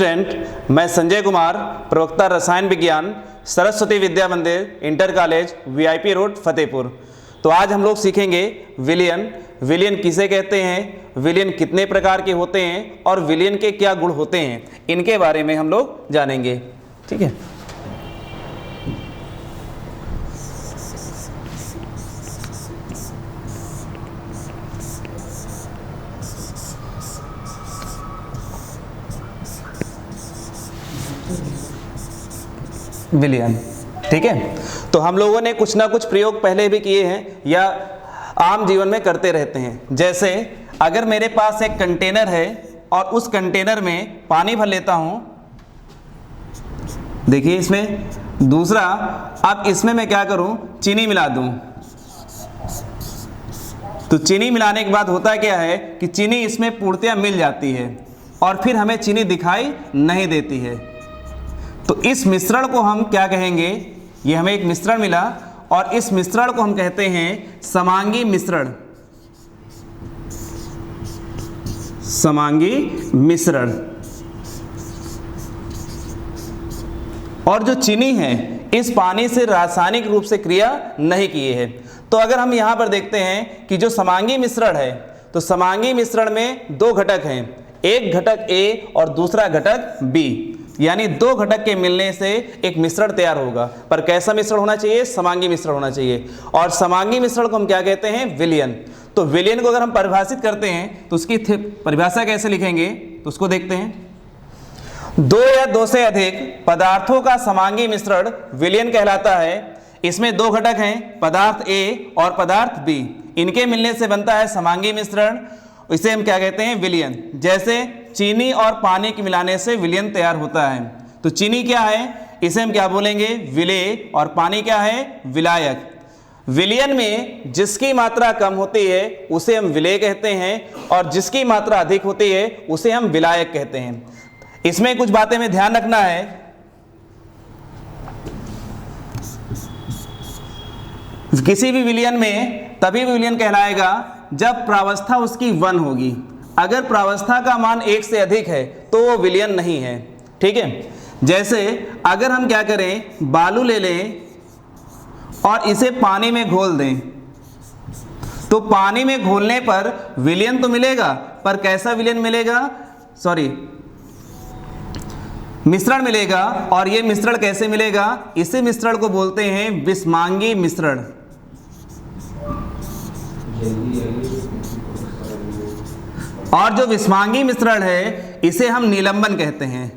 Student, मैं संजय कुमार, प्रवक्ता रसायन विज्ञान, सरस्वती विद्या मंदिर, inter college, VIP road, Fatehpur. तो आज हम लोग सीखेंगे विलयन। विलयन किसे कहते हैं, विलयन कितने प्रकार के होते हैं और विलयन के क्या गुण होते हैं, इनके बारे में हम लोग जानेंगे। ठीक है। विलयन, ठीक है। तो हम लोगों ने कुछ ना कुछ प्रयोग पहले भी किए हैं या आम जीवन में करते रहते हैं। जैसे अगर मेरे पास एक कंटेनर है और उस कंटेनर में पानी भर लेता हूं, देखिए इसमें दूसरा, अब इसमें मैं क्या करूं, चीनी मिला दूं। तो चीनी मिलाने के बाद होता क्या है कि चीनी इसमें पूर्णतया मिल जाती है और फिर हमें चीनी दिखाई नहीं देती है। तो इस मिश्रण को हम क्या कहेंगे, ये हमें एक मिश्रण मिला और इस मिश्रण को हम कहते हैं समांगी मिश्रण। समांगी मिश्रण। और जो चीनी है इस पानी से रासायनिक रूप से क्रिया नहीं किए है। तो अगर हम यहां पर देखते हैं कि जो समांगी मिश्रण है, तो समांगी मिश्रण में दो घटक हैं, एक घटक A और दूसरा घटक B, यानी दो घटक के मिलने से एक मिश्रण तैयार होगा। पर कैसा मिश्रण होना चाहिए, समांगी मिश्रण होना चाहिए। और समांगी मिश्रण को हम क्या कहते हैं, विलयन। तो विलयन को अगर हम परिभाषित करते हैं तो उसकी परिभाषा कैसे लिखेंगे, तो उसको देखते हैं। दो या दो से अधिक पदार्थों का समांगी मिश्रण विलयन कहलाता है। इसमें दो घटक हैं, पदार्थ A और पदार्थ B, इनके मिलने से बनता है समांगी मिश्रण। इसे हम क्या कहते हैं, विलयन। जैसे चीनी और पानी के मिलाने से विलयन तैयार होता है। तो चीनी क्या है, इसे हम क्या बोलेंगे, विलेय, और पानी क्या है, विलायक। विलयन में जिसकी मात्रा कम होती है उसे हम विलेय कहते हैं और जिसकी मात्रा अधिक होती है उसे हम विलायक कहते हैं। इसमें कुछ बातें में ध्यान रखना है। किसी भी विलयन में तभी विलयन कहलाएगा जब प्रावस्था उसकी 1 होगी। अगर प्रावस्था का मान 1 से अधिक है तो वो विलयन नहीं है। ठीक है। जैसे अगर हम क्या करें, बालू ले लें और इसे पानी में घोल दें, तो पानी में घोलने पर विलयन तो मिलेगा, पर कैसा विलयन मिलेगा, मिश्रण मिलेगा। और ये मिश्रण कैसे मिलेगा, इसे मिश्रण को बोलते हैं विषमांगी मिश्रण। और जो विषमांगी मिश्रण है इसे हम निलंबन कहते हैं।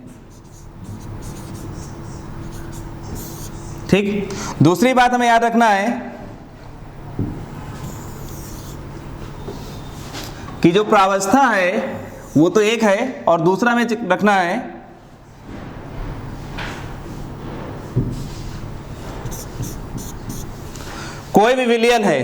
ठीक। दूसरी बात हमें याद रखना है कि जो प्रावस्था है वो तो एक है और दूसरा हमें रखना है कोई भी विलयन है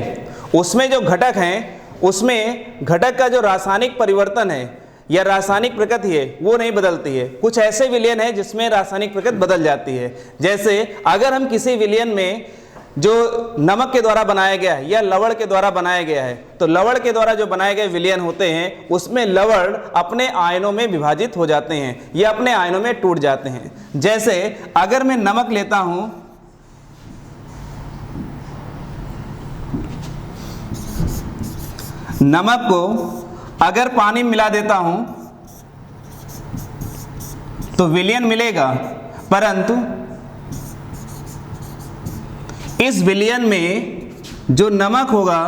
उसमें जो घटक हैं उसमें घटक का जो रासायनिक परिवर्तन है या रासायनिक प्रकृति है वो नहीं बदलती है। कुछ ऐसे विलयन है जिसमें रासायनिक प्रकृति बदल जाती है। जैसे अगर हम किसी विलयन में जो नमक के द्वारा बनाया गया है या लवण के द्वारा बनाया गया है, तो लवण के द्वारा जो बनाए गए विलयन होते हैं उसमें लवण अपने आयनों में विभाजित हो जाते हैं या अपने आयनों में टूट जाते हैं। जैसे अगर मैं नमक लेता हूं, नमक को अगर पानी में मिला देता हूं तो विलयन मिलेगा, परंतु इस विलयन में जो नमक होगा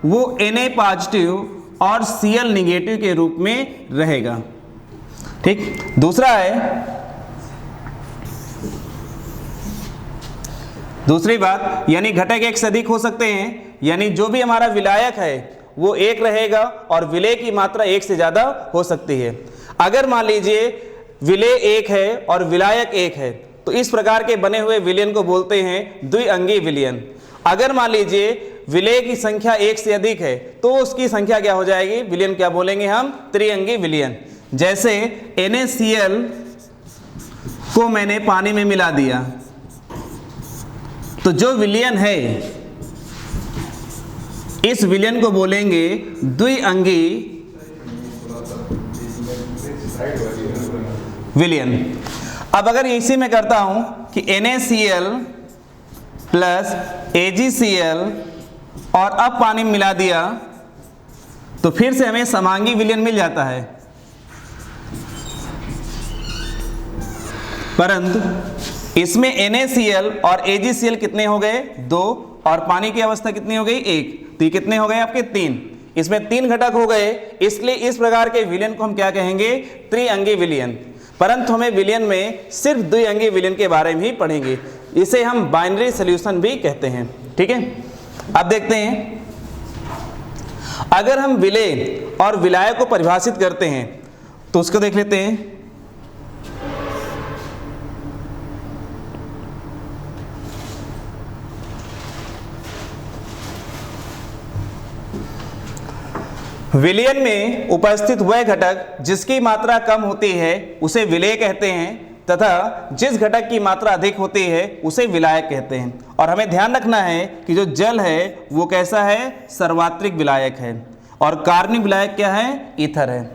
वो Na पॉजिटिव और Cl निगेटिव के रूप में रहेगा। ठीक। दूसरा है, दूसरी बात, यानी घटक एक से अधिक हो सकते हैं, यानी जो भी हमारा विलायक है वो एक रहेगा और विलेय की मात्रा एक से ज्यादा हो सकती है। अगर मान लीजिए विलेय एक है और विलायक एक है तो इस प्रकार के बने हुए विलयन को बोलते हैं द्विअंगी विलयन। अगर मान लीजिए विलेय की संख्या एक से अधिक है तो उसकी संख्या क्या हो जाएगी, विलयन क्या बोलेंगे हम, त्रिअंगी विलयन। जैसे NaCl को मैंने पानी में मिला दिया तो जो विलयन है इस विलयन को बोलेंगे द्विअंगी विलयन। अब अगर इसी में करता हूं कि NaCl प्लस AgCl और अब पानी मिला दिया तो फिर से हमें समांगी विलयन मिल जाता है, परंतु इसमें NaCl और AgCl कितने हो गए? 2, और पानी की अवस्था कितनी हो गई? 1। तो ये कितने हो गए आपके? 3। इसमें 3 घटक हो गए, इसलिए इस प्रकार के विलयन को हम क्या कहेंगे? त्रिअंगी विलयन। परंतु हमें विलयन में सिर्फ द्विअंगी विलयन के बारे में ही पढ़ेंगे, इसे हम बाइनरी सॉल्यूशन भी कहते हैं। ठीक है, अब देखते हैं अगर हम विलेय और विलायक को परिभाषित करते हैं तो उसको देख लेते हैं। विलयन में उपस्थित वह घटक जिसकी मात्रा कम होती है उसे विलेय कहते हैं, तथा जिस घटक की मात्रा अधिक होती है उसे विलायक कहते हैं। और हमें ध्यान रखना है कि जो जल है वो कैसा है? सर्वात्रिक विलायक है, और कार्बनिक विलायक क्या है? ईथर है।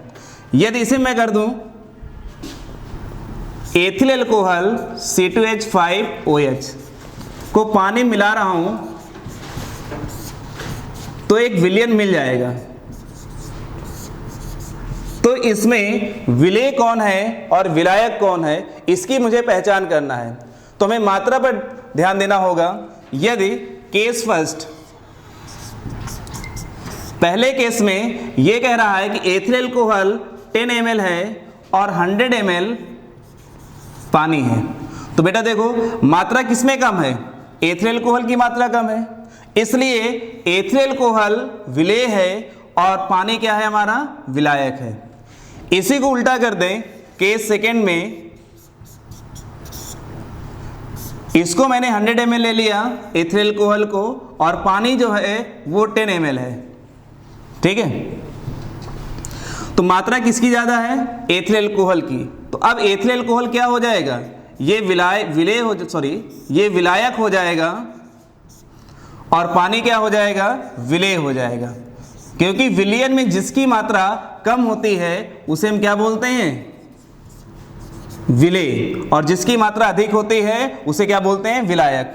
यदि इसे मैं कर दूं एथिल अल्कोहल C2H5OH को पानी मिला रहा हूं तो एक विलयन मिल जाएगा। तो इसमें विलेय कौन है और विलायक कौन है, इसकी मुझे पहचान करना है। तो हमें मात्रा पर ध्यान देना होगा। यदि केस फर्स्ट, पहले केस में ये कह रहा है कि एथिल अल्कोहल 10 ml है और 100 ml पानी है, तो बेटा देखो मात्रा किसमें कम है? एथिल अल्कोहल की मात्रा कम है, इसलिए एथिल अल्कोहल विलेय है और पानी क्या है हमारा? विलायक है। इसी को उल्टा कर दें, केस सेकेंड में इसको मैंने 100 ml ले लिया एथिल अल्कोहल को, और पानी जो है वो 10 ml है। ठीक है, तो मात्रा किसकी ज्यादा है? एथिल अल्कोहल की। तो अब एथिल अल्कोहल क्या हो जाएगा? ये ये विलायक हो जाएगा, और पानी क्या हो जाएगा? विलेय हो जाएगा। क्योंकि विलयन में जिसकी मात्रा कम होती है उसे हम क्या बोलते हैं? विलेय, और जिसकी मात्रा अधिक होती है उसे क्या बोलते हैं? विलायक।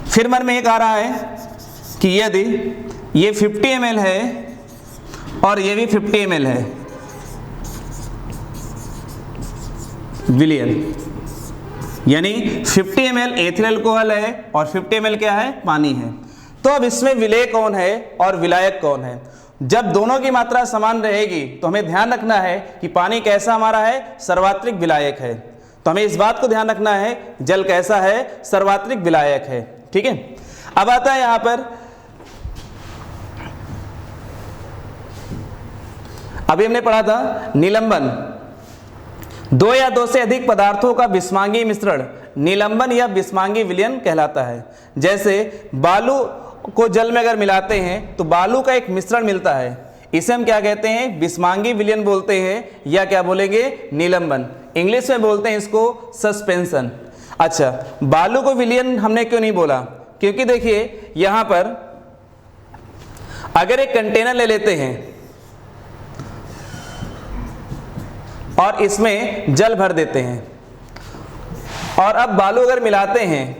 फिर मन में एक आ रहा है कि यदि ये 50 ml है और ये भी 50 ml है विलयन, यानी 50 ml एथिल अल्कोहल है और 50 ml क्या है? पानी है। तो अब इसमें विलेय कौन है और विलायक कौन है? जब दोनों की मात्रा समान रहेगी तो हमें ध्यान रखना है कि पानी कैसा हमारा है? सर्वात्रिक विलायक है। तो हमें इस बात को ध्यान रखना है जल कैसा है? सर्वात्रिक विलायक है। ठीक है, अब आता है यहां पर, अभी हमने पढ़ा था निलंबन। 2 या 2 से अधिक पदार्थों का विस्मांगी मिश्रण निलंबन या विस्मांगी विलयन कहलाता है। जैसे बालू को जल में अगर मिलाते हैं तो बालू का एक मिश्रण मिलता है, इसे हम क्या कहते हैं? विस्मांगी विलयन बोलते हैं, या क्या बोलेंगे? निलंबन। इंग्लिश में बोलते हैं इसको सस्पेंशन। अच्छा, बालू को विलयन हमने क्यों नहीं बोला? क्योंकि देखिए यहां पर अगर एक कंटेनर ले लेते हैं और इसमें जल भर देते हैं और अब बालू अगर मिलाते हैं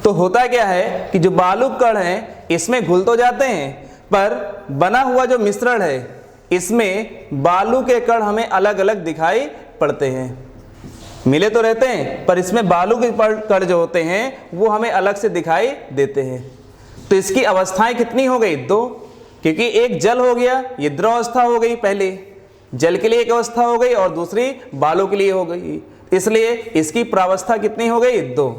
तो होता क्या है कि जो बालू कण हैं इसमें घुल तो जाते हैं, पर बना हुआ जो मिश्रण है इसमें बालू के कण हमें अलग अलग दिखाई पड़ते हैं। मिले तो रहते हैं पर इसमें बालू के कण जो होते हैं वो हमें अलग से दिखाई देते हैं। तो इसकी अवस्थाएं कितनी हो गई? 2, क्योंकि एक जल हो गया, ये द्रव अवस्था हो गई, पहले जल के लिए एक अवस्था हो गई और दूसरी बालू के लिए हो गई, इसलिए इसकी प्रावस्था कितनी हो गई? 2।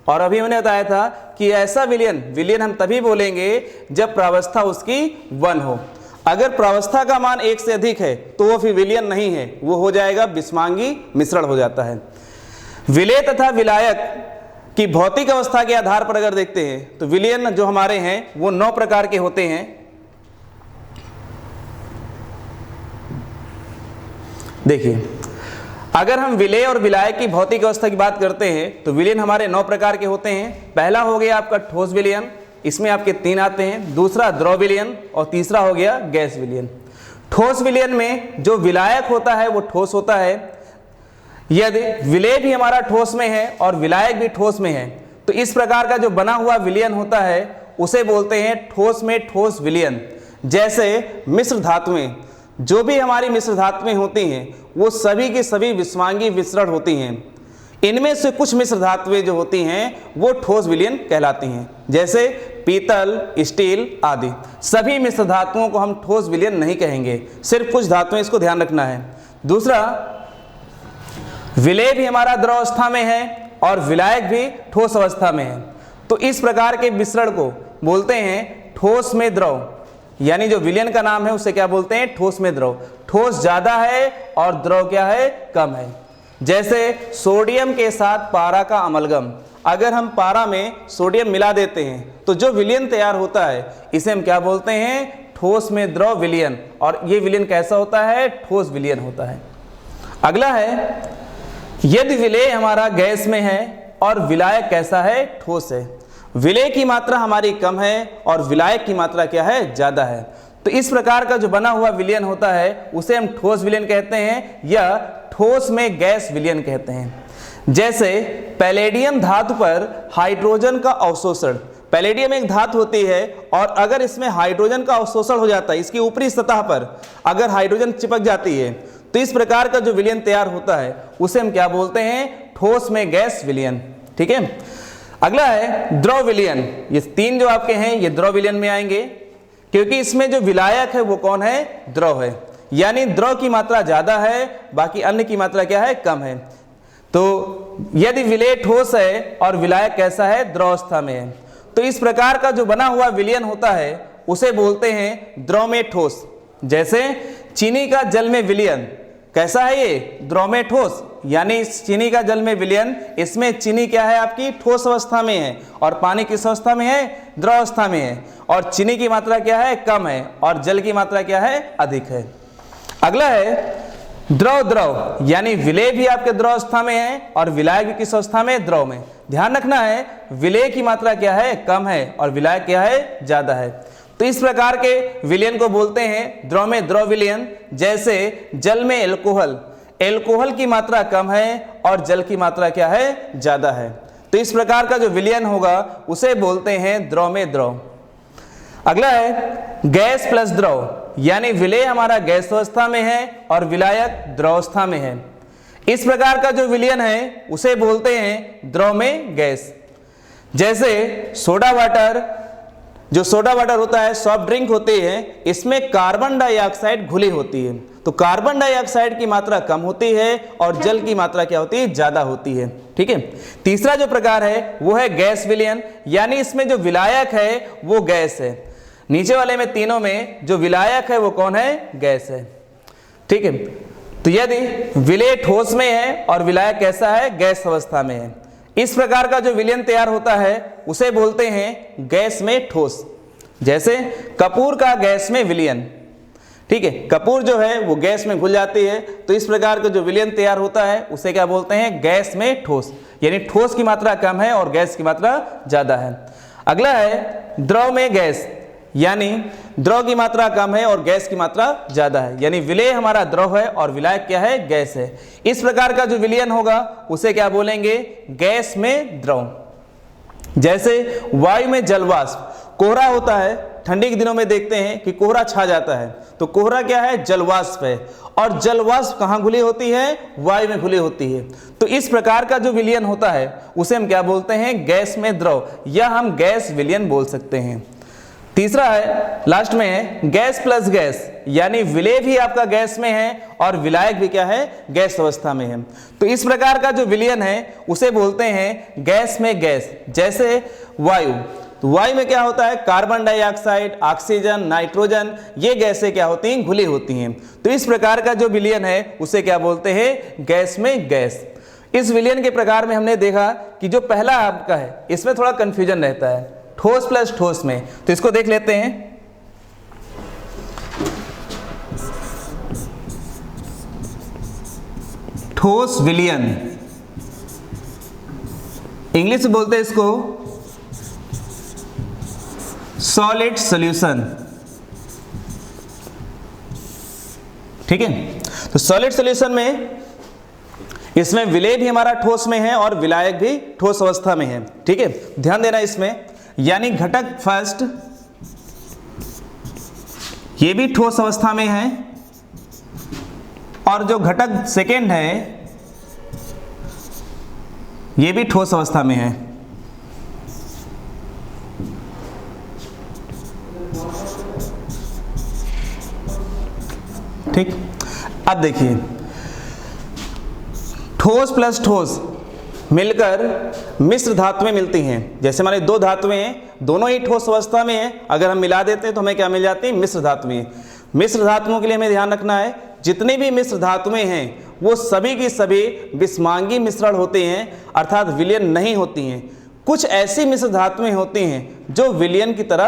और अभी हमने बताया था कि ऐसा विलयन हम तभी बोलेंगे जब प्रावस्था उसकी 1 हो। अगर प्रावस्था का मान 1 से अधिक है तो वो फिर विलयन नहीं है, वो हो जाएगा विस्मांगी मिश्रण हो जाता है। विलेय तथा विलायक की भौतिक अवस्था के आधार पर अगर देखते हैं तो विलयन जो हमारे हैं वो 9 प्रकार के होते हैं। देखिए, अगर हम विलेय और विलायक की भौतिक अवस्था की बात करते हैं तो विलयन हमारे 9 प्रकार के होते हैं। पहला हो गया आपका ठोस विलयन, इसमें आपके 3 आते हैं। दूसरा द्रव विलयन और तीसरा हो गया गैस विलयन। ठोस विलयन में जो विलायक होता है वो ठोस होता है। यदि विलेय भी हमारा ठोस में है और विलायक भी ठोस में है तो इस प्रकार का जो बना हुआ विलयन होता है उसे बोलते हैं ठोस में ठोस विलयन। जैसे मिश्र धातुएं, जो भी हमारी मिश्र धातुएं होती हैं वो सभी की सभी विषमांगी विसरण होती हैं। इनमें से कुछ मिश्र धातुएं जो होती हैं वो ठोस विलयन कहलाती हैं, जैसे पीतल, स्टील आदि। सभी मिश्र धातुओं को हम ठोस विलयन नहीं कहेंगे, सिर्फ कुछ धातुएं, इसको ध्यान रखना है। दूसरा, विलेय भी हमारा द्रव अवस्था में है और विलायक भी ठोस अवस्था में है। तो इस प्रकार के मिश्रण को बोलते हैं ठोस में द्रव, यानी जो विलयन का नाम है उसे क्या बोलते हैं? ठोस में द्रव। ठोस ज्यादा है और द्रव क्या है? कम है। जैसे सोडियम के साथ पारा का अमलगम, अगर हम पारा में सोडियम मिला देते हैं तो जो विलयन तैयार होता है इसे हम क्या बोलते हैं? ठोस में द्रव विलयन। और ये विलयन कैसा होता है? ठोस विलयन होता है। अगला है, यदि विलेय हमारा गैस में है और विलायक कैसा है? ठोस है। विलेय की मात्रा हमारी कम है और विलायक की मात्रा क्या है? ज्यादा है। तो इस प्रकार का जो बना हुआ विलयन होता है उसे हम ठोस विलयन कहते हैं या ठोस में गैस विलयन कहते हैं। जैसे पैलेडियम धातु पर हाइड्रोजन का अवशोषण। पैलेडियम एक धातु होती है और अगर इसमें हाइड्रोजन का अवशोषण हो जाता है, इसकी ऊपरी सतह पर अगर हाइड्रोजन चिपक जाती है तो इस प्रकार का जो विलयन तैयार होता है उसे हम क्या बोलते हैं? ठोस में गैस विलयन। ठीक है। अगला है द्रव विलयन। ये तीन जो आपके हैं ये द्रव विलयन में आएंगे, क्योंकि इसमें जो विलायक है वो कौन है? द्रव है। यानी द्रव की मात्रा ज्यादा है, बाकी अन्य की मात्रा क्या है? कम है। तो यदि विलेय ठोस है और विलायक कैसा है? द्रव अवस्था में है, तो इस प्रकार का जो बना हुआ विलयन होता है उसे बोलते हैं द्रव में ठोस। जैसे चीनी का जल में विलयन कैसा है? ये द्रव में ठोस। यानी इस चीनी का जल में विलयन, इसमें चीनी क्या है? आपकी ठोस अवस्था में है और पानी किस अवस्था में है? द्रव अवस्था में है। और चीनी की मात्रा क्या है? कम है और जल की मात्रा क्या है? अधिक है। अगला है द्रव द्रव, यानी विलेय भी आपके द्रव अवस्था में है और विलायक भी किस अवस्था में? द्रव में। ध्यान रखना है, विलेय की मात्रा क्या है? कम है और विलायक क्या है? ज्यादा है। तो इस प्रकार के विलयन को बोलते हैं द्रव में द्रव विलयन। जैसे जल में एल्कोहल, एल्कोहल की मात्रा कम है और जल की मात्रा क्या है? ज्यादा है। तो इस प्रकार का जो विलयन होगा उसे बोलते हैं द्रव में द्रव। अगला है गैस प्लस द्रव, यानी विलेय हमारा गैस अवस्था में है और विलायक द्रव अवस्था में है। इस प्रकार का जो विलयन है उसे बोलते हैं द्रव में गैस। जैसे सोडा वाटर, जो सोडा वाटर होता है, सॉफ्ट ड्रिंक होती है, इसमें कार्बन डाइऑक्साइड घुली होती है। तो कार्बन डाइऑक्साइड की मात्रा कम होती है और जल की मात्रा क्या होती है? ज्यादा होती है। ठीक है। तीसरा जो प्रकार है वो है गैस विलयन, यानी इसमें जो विलायक है वो गैस है। नीचे वाले में तीनों में जो विलायक है वो कौन है? गैस है। ठीक है। तो यदि विलेय ठोस में है और विलायक कैसा है? गैस अवस्था में है, इस प्रकार का जो विलयन तैयार होता है उसे बोलते हैं गैस में ठोस। जैसे कपूर का गैस में विलयन। ठीक है, कपूर जो है वो गैस में घुल जाती है, तो इस प्रकार का जो विलयन तैयार होता है उसे क्या बोलते हैं? गैस में ठोस। यानी ठोस की मात्रा कम है और गैस की मात्रा ज्यादा है। अगला है द्रव में गैस, यानी द्रव की मात्रा कम है और गैस की मात्रा ज्यादा है। यानी विलेय हमारा द्रव है और विलायक क्या है? गैस है। इस प्रकार का जो विलयन होगा उसे क्या बोलेंगे? गैस में द्रव। जैसे वायु में जलवाष्प, कोहरा होता है, ठंडी के दिनों में देखते हैं कि कोहरा छा जाता है, तो कोहरा क्या है? जलवाष्प है। और जलवाष्प कहाँ घुली होती है? वायु में घुली होती है। तो इस प्रकार का जो विलयन होता है उसे हम क्या बोलते हैं? गैस में द्रव, या हम गैस विलयन बोल सकते हैं। तीसरा है, लास्ट में है गैस प्लस गैस, यानी विलेय भी आपका गैस में है और विलायक भी क्या है? गैस अवस्था में है। तो इस प्रकार का जो विलयन है उसे बोलते हैं गैस में गैस। जैसे वायु, तो वायु में क्या होता है? कार्बन डाइऑक्साइड, ऑक्सीजन, नाइट्रोजन, ये गैसें क्या होती हैं? घुली होती हैं। तो इस प्रकार का जो विलयन है उसे क्या बोलते हैं? गैस में गैस। इस विलयन के प्रकार में हमने देखा कि जो पहला आपका है इसमें थोड़ा कंफ्यूजन रहता है, ठोस प्लस ठोस में। तो इसको देख लेते हैं। ठोस विलयन, इंग्लिश में बोलते हैं इसको सॉलिड सॉल्यूशन। ठीक है। तो सॉलिड सॉल्यूशन में इसमें विलेय भी हमारा ठोस में है और विलायक भी ठोस अवस्था में है, ठीक है, ध्यान देना इसमें। यानी घटक फर्स्ट ये भी ठोस अवस्था में है और जो घटक सेकेंड है ये भी ठोस अवस्था में है। ठीक, अब देखिए ठोस प्लस ठोस मिलकर मिश्र धातुएं मिलती हैं। जैसे हमारे दो धातुएं हैं, दोनों ही ठोस अवस्था में हैं, अगर हम मिला देते हैं तो हमें क्या मिल जाती है? मिश्र धातुएं। मिश्र धातुओं के लिए हमें ध्यान रखना है, जितनी भी मिश्र धातुएं हैं वो सभी की सभी विषमांगी मिश्रण होते हैं, अर्थात विलयन नहीं होती हैं। कुछ ऐसी मिश्र धातुएं होती हैं जो विलयन की तरह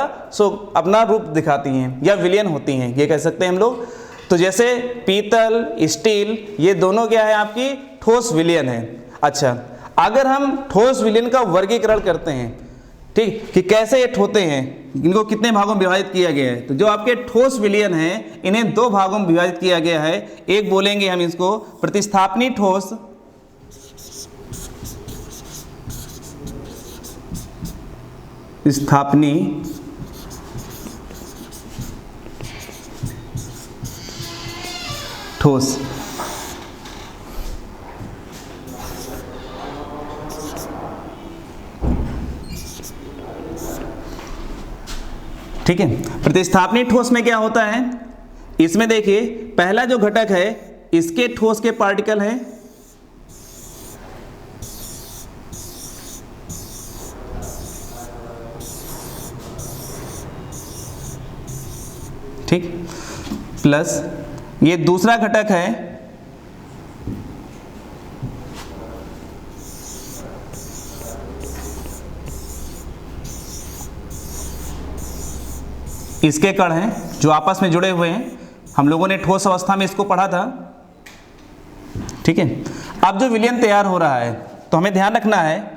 अपना रूप दिखाती हैं या विलयन होती हैं, ये कह सकते हैं हम लोग। तो जैसे पीतल, स्टील, ये दोनों क्या है? आपकी ठोस विलयन है। अच्छा, अगर हम ठोस विलयन का वर्गीकरण करते हैं, ठीक, कि कैसे ये होते हैं, इनको कितने भागों में विभाजित किया गया है, तो जो आपके ठोस विलयन हैं इन्हें दो भागों में विभाजित किया गया है। एक बोलेंगे हम इसको प्रतिस्थापनी ठोस, स्थापनी ठोस, ठीक है। प्रतिस्थापनी ठोस में क्या होता है? इसमें देखिए पहला जो घटक है इसके ठोस के पार्टिकल है, ठीक, प्लस ये दूसरा घटक है इसके कण हैं जो आपस में जुड़े हुए हैं। हम लोगों ने ठोस अवस्था में इसको पढ़ा था, ठीक है। अब जो विलयन तैयार हो रहा है तो हमें ध्यान रखना है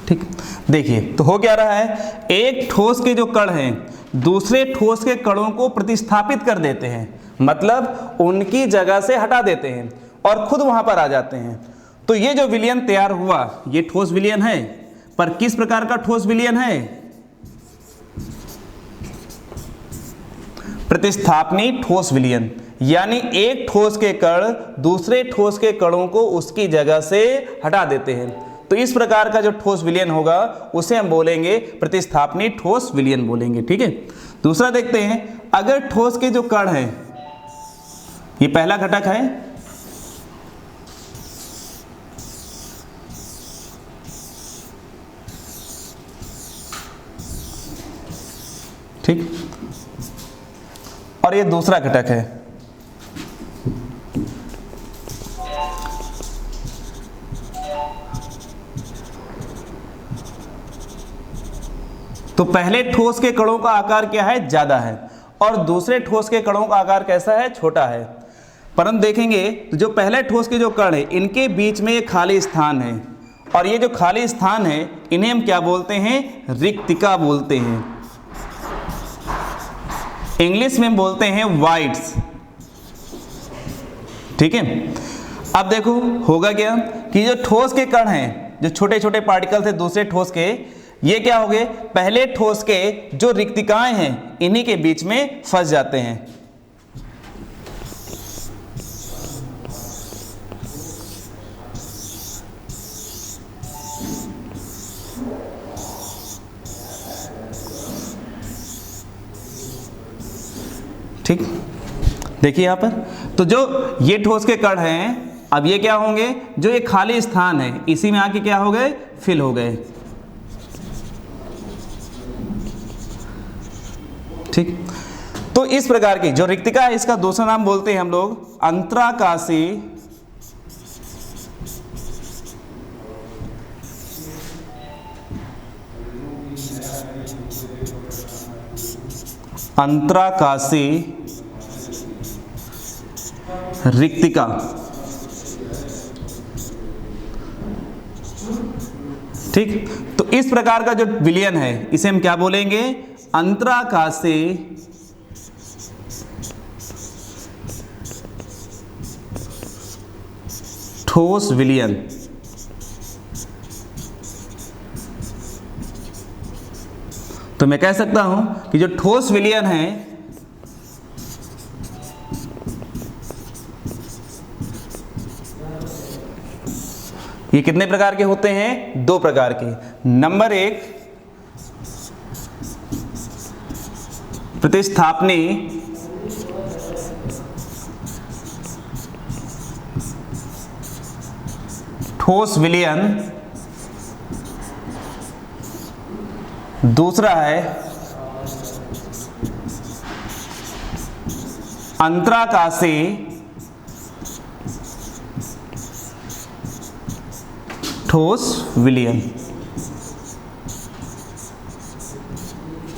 ठीक। देखिए तो हो क्या रहा है, एक ठोस के जो कण हैं दूसरे ठोस के कणों को प्रतिस्थापित कर देते हैं, मतलब उनकी जगह से हटा देते हैं और खुद वहां पर आ जाते हैं। तो ये जो विलयन तैयार हुआ ये ठोस विलयन है, पर किस प्रकार का ठोस विलयन है? प्रतिस्थापनी ठोस विलयन। यानी एक ठोस के कण दूसरे ठोस के कणों को उसकी जगह से हटा देते हैं। तो इस प्रकार का जो ठोस विलयन होगा उसे हम बोलेंगे प्रतिस्थापनी ठोस विलयन बोलेंगे, ठीक है। दूसरा देखते हैं, अगर ठोस के जो कण हैं, ये पहला घटक है, ठीक, और ये दूसरा घटक है, तो पहले ठोस के कणों का आकार क्या है? ज्यादा है, और दूसरे ठोस के कणों का आकार कैसा है? छोटा है। परंतु देखेंगे तो जो पहले ठोस के जो कण है इनके बीच में एक खाली स्थान है, और ये जो खाली स्थान है इन्हें हम क्या बोलते हैं? रिक्तिका बोलते हैं। इंग्लिश में बोलते हैं वाइड्स, ठीक है। अब देखो होगा क्या कि जो ठोस के कण हैं, जो छोटे छोटे पार्टिकल थे दूसरे ठोस के, ये क्या हो गए? पहले ठोस के जो रिक्तिकाएं हैं इन्हीं के बीच में फंस जाते हैं। ठीक, देखिए यहां पर तो जो ये ठोस के कण हैं, अब ये क्या होंगे? जो ये खाली स्थान है इसी में आके क्या हो गए? फिल हो गए, ठीक। तो इस प्रकार की जो रिक्तिका है इसका दूसरा नाम बोलते हैं हम लोग अंतराकाशी रिक्तिका। ठीक। तो इस प्रकार का जो विलयन है इसे हम क्या बोलेंगे, अंतराकाशी ठोस विलयन। तो मैं कह सकता हूं कि जो ठोस विलयन है ये कितने प्रकार के होते हैं, 2 प्रकार के। नंबर 1 प्रतिस्थापनी ठोस विलयन, दूसरा है अंतराकाशी ठोस विलयन।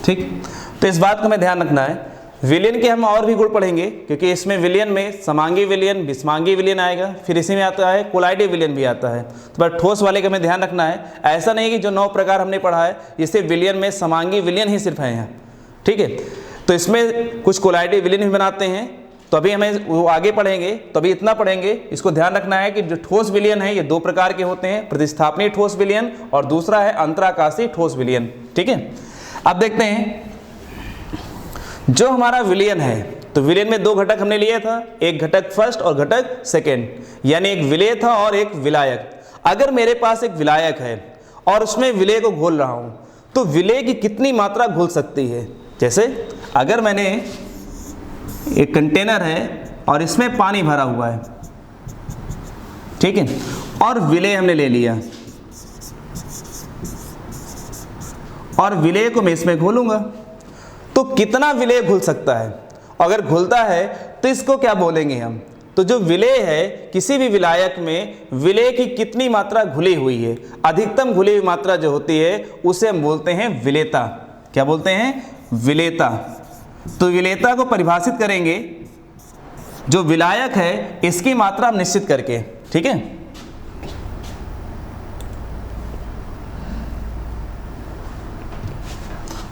ठीक। तो इस बात को हमें ध्यान रखना है, विलयन के हम और भी गुण पढ़ेंगे क्योंकि इसमें विलयन में समांगी विलयन, विषमांगी विलयन आएगा, फिर इसी में आता है कोलाइडी विलयन भी आता है। तो बस ठोस वाले का हमें ध्यान रखना है, ऐसा नहीं कि जो 9 प्रकार हमने पढ़ा है इससे विलयन में समांगी विलयन ही सिर्फ है यहाँ। ठीक है। तो इसमें कुछ कोलाइडी विलयन भी बनाते हैं, तो अभी हमें वो आगे पढ़ेंगे, तो अभी इतना पढ़ेंगे। इसको ध्यान रखना है कि जो ठोस विलयन है ये 2 प्रकार के होते हैं, प्रतिस्थापनी ठोस विलयन और दूसरा है अंतराकाशी ठोस विलयन। ठीक है। अब देखते हैं जो हमारा विलयन है, तो विलयन में 2 घटक हमने लिए था, एक घटक फर्स्ट और घटक सेकेंड, यानी एक विलेय था और एक विलायक। अगर मेरे पास एक विलायक है और उसमें विलेय को घोल रहा हूं तो विलेय की कितनी मात्रा घुल सकती है। जैसे अगर मैंने एक कंटेनर है और इसमें पानी भरा हुआ है, ठीक है, और विलेय हमने ले लिया और विलेय को मैं इसमें घोलूंगा, तो कितना विलेय घुल सकता है। अगर घुलता है तो इसको क्या बोलेंगे हम, तो जो विलेय है किसी भी विलायक में विलेय की कितनी मात्रा घुली हुई है, अधिकतम घुली हुई मात्रा जो होती है उसे हम बोलते हैं विलेयता। क्या बोलते हैं, विलेयता। तो विलेयता को परिभाषित करेंगे जो विलायक है इसकी मात्रा हम निश्चित करके। ठीक है।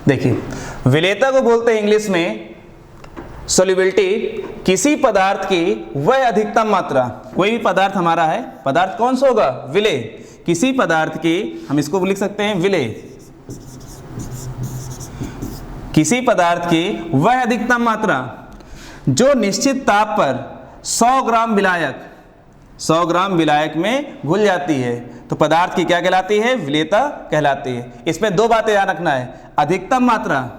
देखिए विलेयता को बोलते हैं इंग्लिश में सोल्युबिलिटी, किसी पदार्थ की वह अधिकतम मात्रा। कोई भी पदार्थ हमारा है, पदार्थ कौन सा होगा, विलेय। किसी पदार्थ की, हम इसको लिख सकते हैं विलेय, किसी पदार्थ की वह अधिकतम मात्रा जो निश्चित ताप पर 100 ग्राम विलायक 100 ग्राम विलायक में घुल जाती है, तो पदार्थ की क्या कहलाती है, विलेयता कहलाती है। इसमें 2 बातें याद रखना है, अधिकतम मात्रा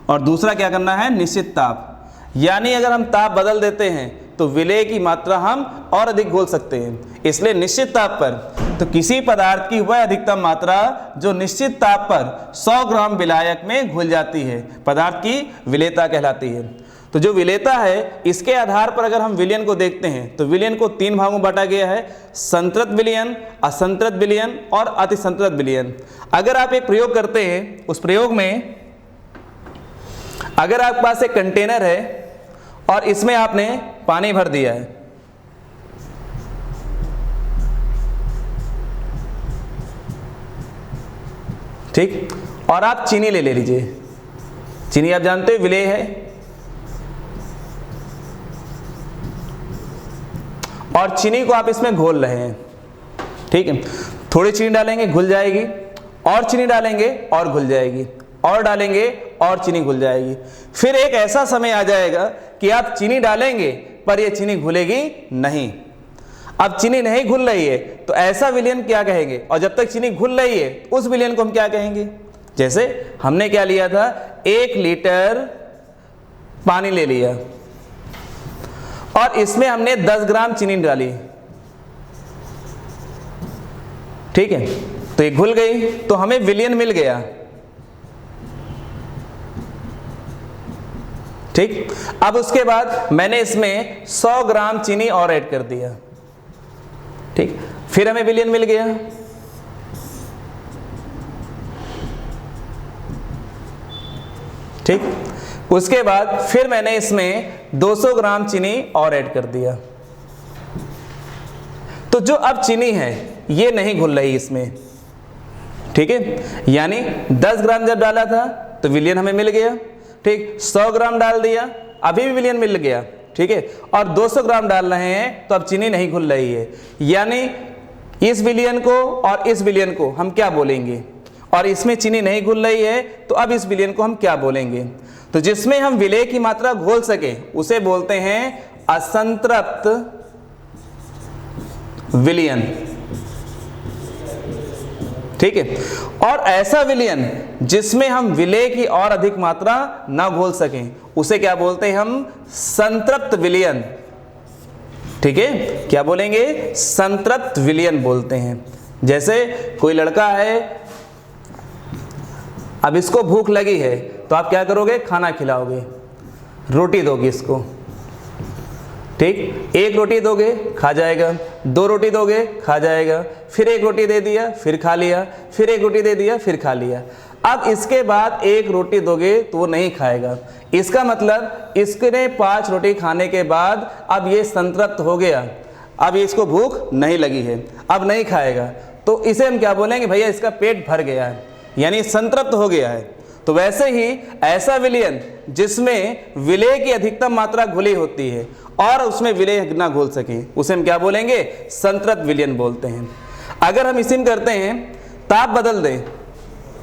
और दूसरा क्या करना है, निश्चित ताप। यानी अगर हम ताप बदल देते हैं तो विलेय की मात्रा हम और अधिक घोल सकते हैं। इसलिए निश्चित ताप पर, तो किसी पदार्थ की वह अधिकतम मात्रा जो निश्चित ताप पर 100 ग्राम विलायक में घुल जाती है, पदार्थ की विलेयता कहलाती है। तो जो विलेयता है इसके आधार पर अगर हम विलयन को देखते हैं तो विलयन को 3 भागों में बांटा गया है, संतृप्त विलयन, असंतृप्त विलयन और अतिसंतृप्त विलयन। अगर आप एक प्रयोग करते हैं, उस प्रयोग में अगर आपके पास एक कंटेनर है और इसमें आपने पानी भर दिया है, ठीक, और आप चीनी ले लीजिए। चीनी आप जानते हो विलेय है, और चीनी को आप इसमें घोल रहे हैं। ठीक है। थोड़ी चीनी डालेंगे घुल जाएगी, और चीनी डालेंगे और घुल जाएगी, और डालेंगे और चीनी घुल जाएगी। फिर एक ऐसा समय आ जाएगा कि आप चीनी डालेंगे पर यह चीनी घुलेगी नहीं। अब चीनी नहीं घुल रही है तो ऐसा विलयन क्या कहेंगे, और जब तक चीनी घुल रही है उस विलयन को हम क्या कहेंगे। जैसे हमने क्या लिया था, 1 लीटर पानी ले लिया और इसमें हमने 10 ग्राम चीनी डाली, ठीक है, तो ये घुल गई तो हमें विलयन मिल गया। ठीक। अब उसके बाद मैंने इसमें 100 ग्राम चीनी और ऐड कर दिया, ठीक, फिर हमें विलयन मिल गया। ठीक, उसके बाद फिर मैंने इसमें 200 ग्राम चीनी और ऐड कर दिया। तो जो अब चीनी है ये नहीं घुल रही इसमें, ठीक है, यानी 10 ग्राम जब डाला था तो विलयन हमें मिल गया, ठीक, 100 ग्राम डाल दिया अभी भी विलयन मिल गया, ठीक है, और 200 ग्राम डाल रहे हैं तो अब चीनी नहीं घुल रही है, यानी इस विलयन को और इस विलयन को हम क्या बोलेंगे, और इसमें चीनी नहीं घुल रही है तो अब इस विलयन को हम क्या बोलेंगे। तो जिसमें हम विलय की मात्रा घोल सके उसे बोलते हैं असंतृप्त विलयन, ठीक है, और ऐसा विलयन जिसमें हम विलय की और अधिक मात्रा ना घोल सकें उसे क्या बोलते हैं हम, संतृप्त विलयन, ठीक है, क्या बोलेंगे, संतृप्त विलयन बोलते हैं। जैसे कोई लड़का है, अब इसको भूख लगी है तो आप क्या करोगे, खाना खिलाओगे, रोटी दोगे इसको, ठीक, एक रोटी दोगे खा जाएगा, 2 रोटी दोगे खा जाएगा, फिर एक रोटी दे दिया फिर खा लिया, फिर एक रोटी दे दिया फिर खा लिया। अब इसके बाद एक रोटी दोगे तो वो नहीं खाएगा, इसका मतलब इसने 5 रोटी खाने के बाद अब ये संतृप्त हो गया, अब इसको भूख नहीं लगी है, अब नहीं खाएगा, तो इसे हम क्या बोलेंगे, भैया इसका पेट भर गया है, यानी संतृप्त हो गया है। तो वैसे ही ऐसा विलयन जिसमें विलय की अधिकतम मात्रा घुली होती है और उसमें विलय ना घोल सके उसे हम क्या बोलेंगे, संतृप्त विलयन बोलते हैं। अगर हम इसी में करते हैं, ताप बदल दें,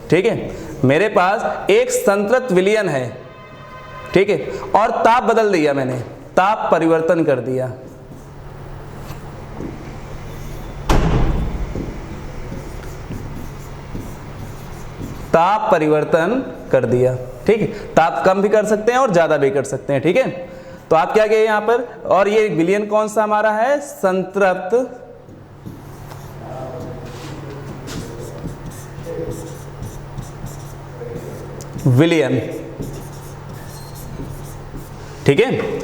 ठीक है, मेरे पास एक संतृप्त विलयन है, ठीक है, और ताप बदल दिया मैंने, ताप परिवर्तन कर दिया, ताप परिवर्तन कर दिया, ठीक है, ताप कम भी कर सकते हैं और ज्यादा भी कर सकते हैं, ठीक है। तो आप क्या कहिए यहां पर, और ये विलयन कौन सा हमारा है, संतृप्त विलयन, ठीक है।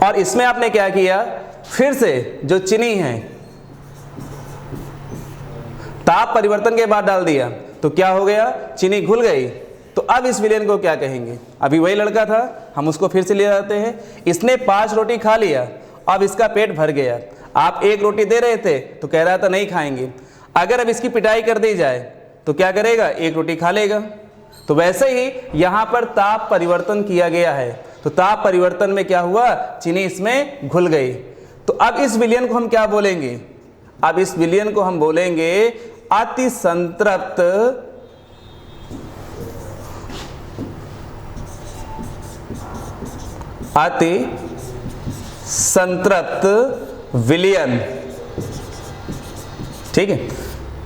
और इसमें आपने क्या किया, फिर से जो चीनी है ताप परिवर्तन के बाद डाल दिया तो क्या हो गया, चीनी घुल गई। तो अब इस विलयन को क्या कहेंगे, अभी वही लड़का था, हम उसको फिर से ले आते हैं, इसने 5 रोटी खा लिया, अब इसका पेट भर गया, आप 1 रोटी दे रहे थे तो कह रहा था नहीं खाएंगे, अगर अब इसकी पिटाई कर दी जाए तो क्या करेगा, 1 रोटी खा लेगा। तो वैसे ही यहां पर ताप परिवर्तन किया गया है, तो ताप परिवर्तन में क्या हुआ, चीनी इसमें घुल गई। तो अब इस विलयन को हम क्या बोलेंगे, अब इस विलयन को हम बोलेंगे अति संतृप्त विलयन, ठीक है।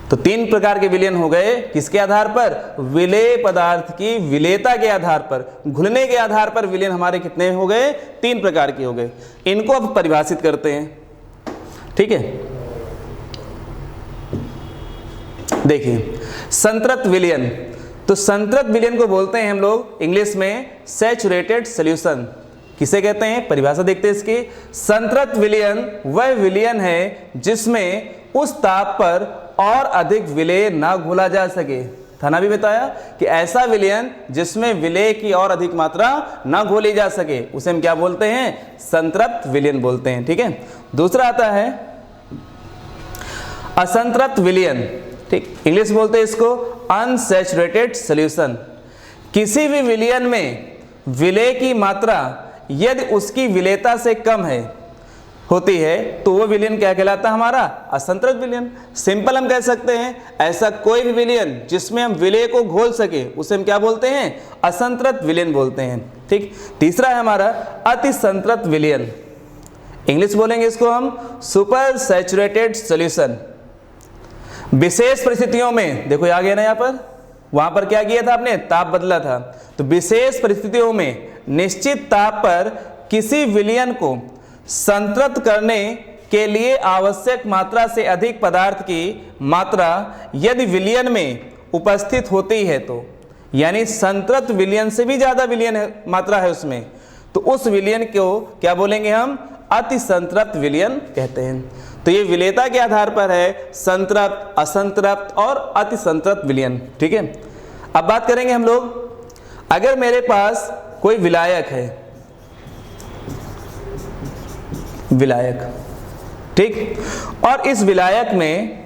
तो 3 प्रकार के विलयन हो गए, किसके आधार पर, विलेय पदार्थ की विलेयता के आधार पर, घुलने के आधार पर विलयन हमारे कितने हो गए, 3 प्रकार के हो गए। इनको अब परिभाषित करते हैं, ठीक है। देखिए संतृप्त विलयन, तो संतृप्त विलयन को बोलते हैं हम लोग इंग्लिश में सैचुरेटेड सॉल्यूशन। किसे कहते हैं, परिभाषा देखते हैं इसकी। संतृप्त विलयन वह विलयन है जिसमें उस ताप पर और अधिक विलेय ना घोला जा सके। थाना भी बताया कि ऐसा विलयन जिसमें विलेय की और अधिक मात्रा ना घोली जा सके उसे हम क्या बोलते हैं, संतृप्त विलयन बोलते हैं, ठीक है। दूसरा आता है असंतृप्त विलयन, ठीक, इंग्लिश बोलते हैं इसको अनसैचुरेटेड सॉल्यूशन। किसी भी विलयन में विलेय की मात्रा यदि उसकी विलेयता से कम है होती है तो वो विलयन क्या कहलाता है, हमारा असंतृप्त विलयन। सिंपल हम कह सकते हैं ऐसा कोई भी विलयन जिसमें हम विलेय को घोल सके उसे हम क्या बोलते हैं, असंतृप्त विलयन बोलते हैं, ठीक। तीसरा है हमारा अति संतृप्त विलयन, इंग्लिश बोलेंगे इसको हम सुपर सैचुरेटेड सॉल्यूशन। विशेष परिस्थितियों में, देखो आ गया ना यहाँ पर, वहां पर क्या किया था आपने, ताप बदला था। तो विशेष परिस्थितियों में निश्चित ताप पर किसी विलयन को संतृप्त करने के लिए आवश्यक मात्रा से अधिक पदार्थ की मात्रा यदि विलयन में उपस्थित होती है तो, यानी संतृप्त विलयन से भी ज्यादा विलयन मात्रा है उसमें, तो उस विलयन को क्या बोलेंगे हम, अति संतृप्त विलयन कहते हैं। तो ये विलेयता के आधार पर है संतृप्त, असंतृप्त और अति संतृप्त विलयन। ठीक है, अब बात करेंगे हम लोग, अगर मेरे पास कोई विलायक है, विलायक, ठीक, और इस विलायक में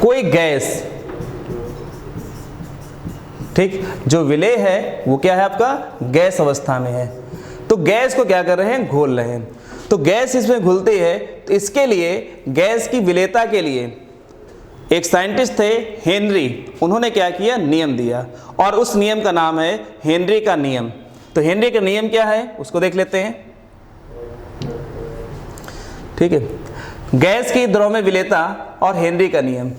कोई गैस, ठीक, जो विलेय है वो क्या है आपका, गैस अवस्था में है। तो गैस को क्या कर रहे हैं, घोल रहे हैं। तो गैस इसमें घुलती है, तो इसके लिए गैस की विलेयता के लिए एक साइंटिस्ट थे हेनरी, उन्होंने क्या किया, नियम दिया, और उस नियम का नाम है हेनरी का नियम। तो हेनरी का नियम क्या है उसको देख लेते हैं। ठीक है, गैस की द्रव में विलेयता और हेनरी का नियम।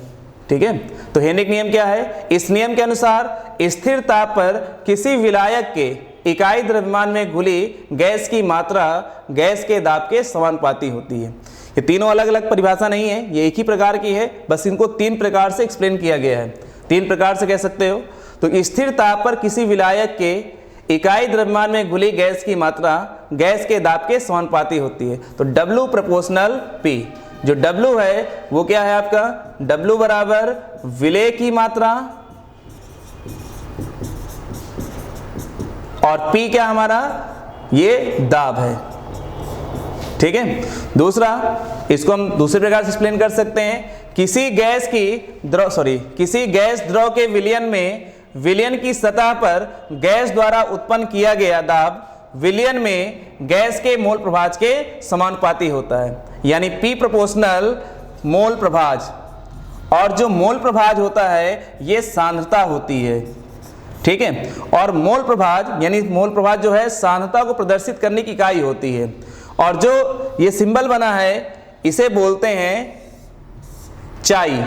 ठीक है, तो हेनरी का नियम क्या है, इस नियम के अनुसार स्थिर ताप पर किसी विलायक के इकाई द्रव्यमान में घुली गैस की मात्रा गैस के दाब के समानुपाती होती है। ये तीनों अलग अलग परिभाषा नहीं है, ये एक ही प्रकार की है, बस इनको तीन प्रकार से एक्सप्लेन किया गया है। तीन प्रकार से कह सकते हो। तो स्थिर ताप पर किसी विलायक के इकाई द्रव्यमान में घुली गैस की मात्रा गैस के दाब के समानुपाती होती है। तो W प्रोपोर्शनल P, जो W है वो क्या है आपका, W बराबर विलेय की मात्रा और P क्या हमारा, ये दाब है। ठीक है, दूसरा, इसको हम दूसरे प्रकार से एक्सप्लेन कर सकते हैं, किसी गैस द्रव के विलयन में विलयन की सतह पर गैस द्वारा उत्पन्न किया गया दाब विलयन में गैस के मोल प्रभाज के समानुपाती होता है, यानी P प्रोपोर्शनल मोल प्रभाज। और जो मोल प्रभाज होता है ये सांद्रता होती है। ठीक है, और मोल प्रभाज यानी मोल प्रभाज जो है सांद्रता को प्रदर्शित करने की इकाई होती है। और जो ये सिंबल बना है इसे बोलते हैं चाई,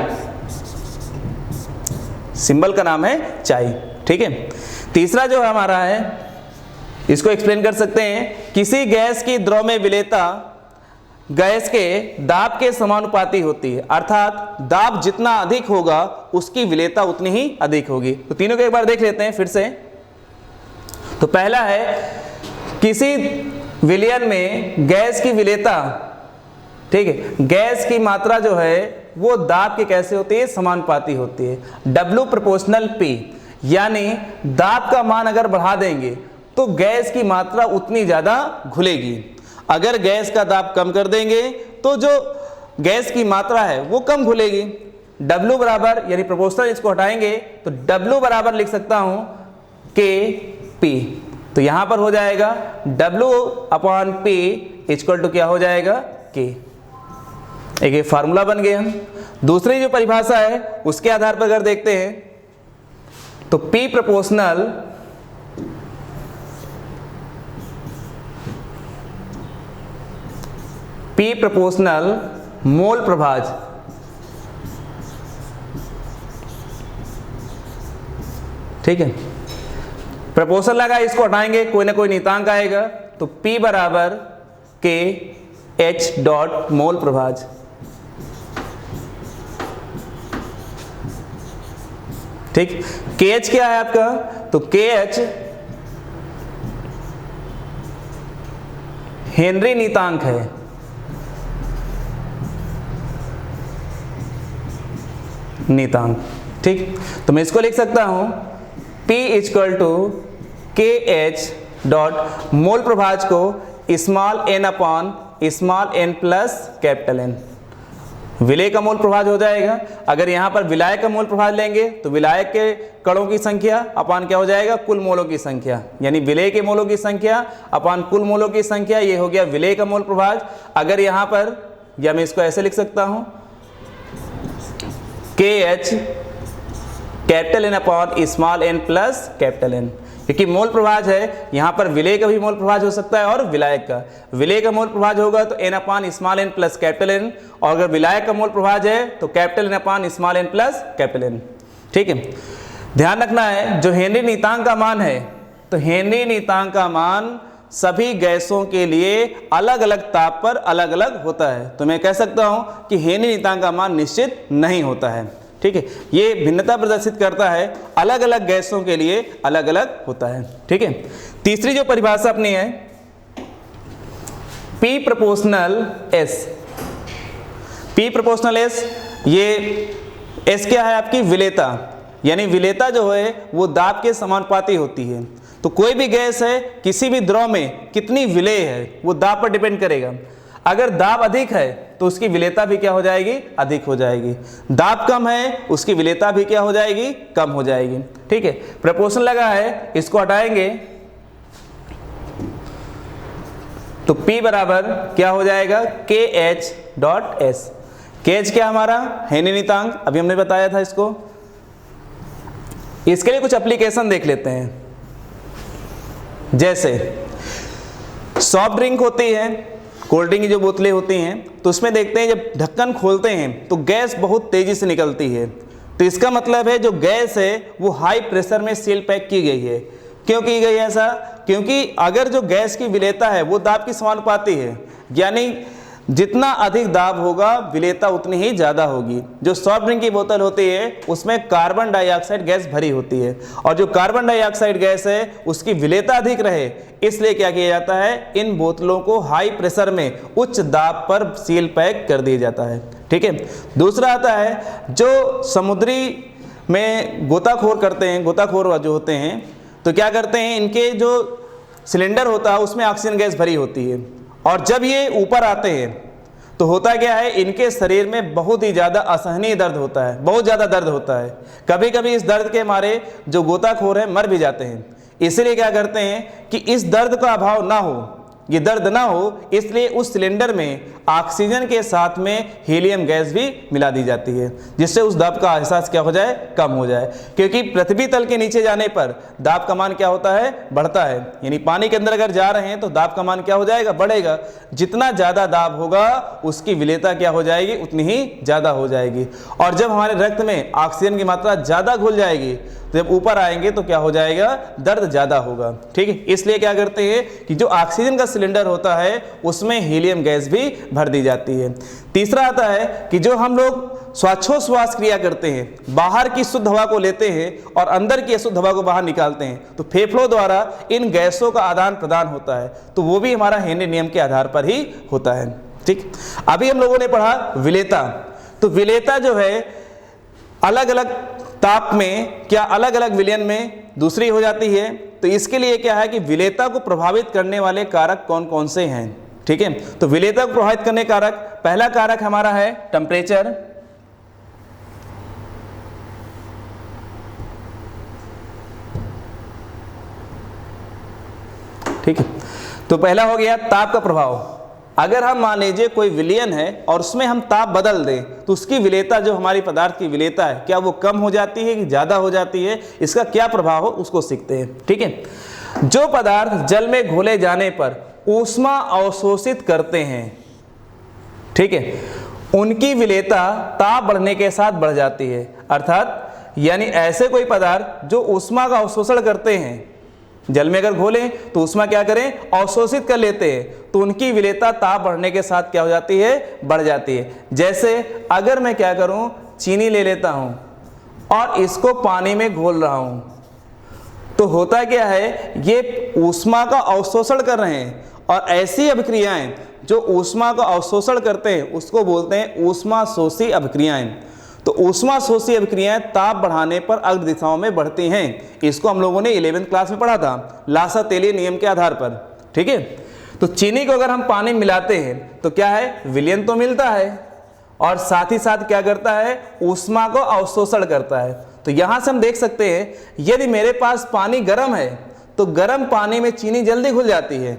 सिंबल का नाम है चाई। ठीक है, तीसरा जो हमारा है इसको एक्सप्लेन कर सकते हैं, किसी गैस की द्रव में विलेयता गैस के दाब के समानुपाती होती है, अर्थात दाब जितना अधिक होगा उसकी विलेयता उतनी ही अधिक होगी। तो तीनों को एक बार देख लेते हैं फिर से। तो पहला है, किसी विलयन में गैस की विलेयता, ठीक है, गैस की मात्रा जो है वो दाब के कैसे होती है, समानुपाती होती है। W प्रोपोर्शनल P, यानी दाब का मान अगर बढ़ा देंगे तो गैस की मात्रा उतनी ज्यादा घुलेगी, अगर गैस का दाब कम कर देंगे तो जो गैस की मात्रा है वो कम घुलेगी। W बराबर, यानी प्रोपोर्शनल इसको हटाएंगे तो W बराबर लिख सकता हूं KP। तो यहां पर हो जाएगा W/P इक्वल टू क्या हो जाएगा, K। एक फार्मूला बन गया। दूसरी जो परिभाषा है उसके आधार पर अगर देखते हैं तो P प्रोपोर्शनल मोल प्रभाज, ठीक है, प्रोपोर्शनल लगा, इसको हटाएंगे कोई ना कोई नियतांक आएगा, तो P बराबर KH डॉट मोल प्रभाज। ठीक, KH क्या है आपका, तो KH हेनरी नियतांक है। नियतांक, ठीक, तो मैं इसको लिख सकता हूं P equal to KH dot mole प्रभाज को small n upon small n plus capital N, विलेय का मोल प्रभाज हो जाएगा। अगर यहाँ पर विलायक का मोल प्रभाज लेंगे तो विलायक के कणों की संख्या अपान क्या हो जाएगा, कुल मोलों की संख्या, यानी विलेय के मोलों की संख्या अपान कुल मोलों की संख्या, ये हो गया विलेय का मोल प्रभाज। अगर यहाँ पर, या मैं इसको ऐसे लिख सकता हूँ KH capital N upon small n plus capital N, क्योंकि मोल प्रभाज है, यहाँ पर विलेय का भी मोल प्रभाज हो सकता है और विलायक का। विलेय का मोल प्रभाज होगा तो n अपान small n plus capital N, और अगर विलायक का मोल प्रभाज है तो कैपिटल N अपान small n plus capital N। ठीक है, ध्यान रखना है जो हेनरी नियतांक का मान है, तो हेनरी नियतांक का मान सभी गैसों के लिए अलग अलग ताप पर अलग अलग होता है। तो मैं कह सकता हूं कि हेनरी नीयतांक का मान निश्चित नहीं होता है। ठीक है, ये भिन्नता प्रदर्शित करता है, अलग अलग गैसों के लिए अलग अलग होता है। ठीक है, तीसरी जो परिभाषा अपनी है P proportional S। P proportional S, ये S क्या है आपकी विलेयता, यानी विलेयता जो है वो दाब के समानुपाती होती है। तो कोई भी गैस है किसी भी द्रव में कितनी विलेय है वो दाब पर डिपेंड करेगा। अगर दाब अधिक है तो उसकी विलेयता भी क्या हो जाएगी, अधिक हो जाएगी। दाब कम है उसकी विलेयता भी क्या हो जाएगी, कम हो जाएगी। ठीक है, प्रपोर्शन लगा है, इसको हटाएंगे तो P बराबर क्या हो जाएगा, KH.S। KH क्या हमारा हेनरी नीयतांक, अभी हमने बताया था इसको। इसके लिए कुछ एप्लीकेशन देख लेते हैं। जैसे सॉफ्ट ड्रिंक होती है, कोल्ड ड्रिंक की जो बोतलें होती हैं, तो उसमें देखते हैं जब ढक्कन खोलते हैं तो गैस बहुत तेजी से निकलती है। तो इसका मतलब है जो गैस है वो हाई प्रेशर में सील पैक की गई है। क्यों की गई ऐसा, क्योंकि अगर जो गैस की विलेयता है वो दाब की समानुपाती है, यानी जितना अधिक दाब होगा विलेयता उतनी ही ज़्यादा होगी। जो सॉफ्ट ड्रिंक की बोतल होती है उसमें कार्बन डाइऑक्साइड गैस भरी होती है, और जो कार्बन डाइऑक्साइड गैस है उसकी विलेयता अधिक रहे, इसलिए क्या किया जाता है, इन बोतलों को हाई प्रेशर में उच्च दाब पर सील पैक कर दिया जाता है। ठीक है, दूसरा आता है जो समुद्री में गोताखोर करते हैं, गोताखोर जो होते हैं तो क्या करते हैं, इनके जो सिलेंडर होता है उसमें ऑक्सीजन गैस भरी होती है, और जब ये ऊपर आते हैं तो होता क्या है, इनके शरीर में बहुत ही ज़्यादा असहनीय दर्द होता है, बहुत ज़्यादा दर्द होता है। कभी कभी इस दर्द के मारे जो गोताखोर है मर भी जाते हैं। इसलिए क्या करते हैं कि इस दर्द का अभाव ना हो, ये दर्द ना हो, इसलिए उस सिलेंडर में ऑक्सीजन के साथ में हीलियम गैस भी मिला दी जाती है, जिससे उस दाब का एहसास क्या हो जाए, कम हो जाए। क्योंकि पृथ्वी तल के नीचे जाने पर दाब का मान क्या होता है, बढ़ता है। यानी पानी के अंदर अगर जा रहे हैं तो दाब का मान क्या हो जाएगा, बढ़ेगा। जितना ज़्यादा दाब होगा उसकी विलेयता क्या हो जाएगी, उतनी ही ज़्यादा हो जाएगी। और जब हमारे रक्त में ऑक्सीजन की मात्रा ज़्यादा घुल जाएगी तो जब ऊपर आएंगे तो क्या हो जाएगा, दर्द ज़्यादा होगा। ठीक है, इसलिए क्या करते हैं कि जो ऑक्सीजन का सिलेंडर होता है उसमें हीलियम गैस भी भर दी जाती है। तीसरा आता है कि जो हम लोग श्वासोच्छ्वास क्रिया करते हैं, बाहर की शुद्ध हवा को लेते हैं और अंदर की अशुद्ध हवा को बाहर निकालते हैं, तो फेफड़ों द्वारा इन गैसों का आदान प्रदान होता है, तो वो भी हमारा हेनरी नियम के आधार पर ही होता है। ठीक, अभी हम लोगों ने पढ़ा विलेयता। तो विलेयता जो है अलग अलग ताप में क्या अलग अलग विलयन में दूसरी हो जाती है। तो इसके लिए क्या है कि विलेयता को प्रभावित करने वाले कारक कौन कौन से हैं। ठीक है, तो विलेयता को प्रभावित करने कारक, पहला कारक हमारा है टेम्परेचर। ठीक है, तो पहला हो गया ताप का प्रभाव। अगर हम मान लीजिए कोई विलयन है और उसमें हम ताप बदल दें तो उसकी विलेयता, जो हमारी पदार्थ की विलेयता है, क्या वो कम हो जाती है कि ज़्यादा हो जाती है, इसका क्या प्रभाव हो उसको सीखते हैं। ठीक है, जो पदार्थ जल में घोले जाने पर ऊष्मा अवशोषित करते हैं, ठीक है, उनकी विलेयता ताप बढ़ने के साथ बढ़ जाती है। अर्थात यानी ऐसे कोई पदार्थ जो ऊष्मा का अवशोषण करते हैं, जल में अगर घोलें तो ऊष्मा क्या करें, अवशोषित कर लेते हैं, तो उनकी विलेयता ताप बढ़ने के साथ क्या हो जाती है, बढ़ जाती है। जैसे अगर मैं क्या करूं, चीनी ले लेता हूं और इसको पानी में घोल रहा हूं, तो होता क्या है, ये ऊष्मा का अवशोषण कर रहे हैं, और ऐसी अभिक्रियाएं जो ऊष्मा का अवशोषण करते हैं उसको बोलते हैं ऊष्माशोषी अभिक्रियाएं। तो ऊष्माशोषी अभिक्रियाएं ताप बढ़ाने पर अग्र दिशाओं में बढ़ती हैं। इसको हम लोगों ने 11वीं क्लास में पढ़ा था, लासा तेलीय नियम के आधार पर। ठीक है, तो चीनी को अगर हम पानी में मिलाते हैं तो क्या है, विलयन तो मिलता है और साथ ही साथ क्या करता है, ऊष्मा को अवशोषण करता है। तो यहां से हम देख सकते हैं, यदि मेरे पास पानी गर्म है तो गर्म पानी में चीनी जल्दी घुल जाती है।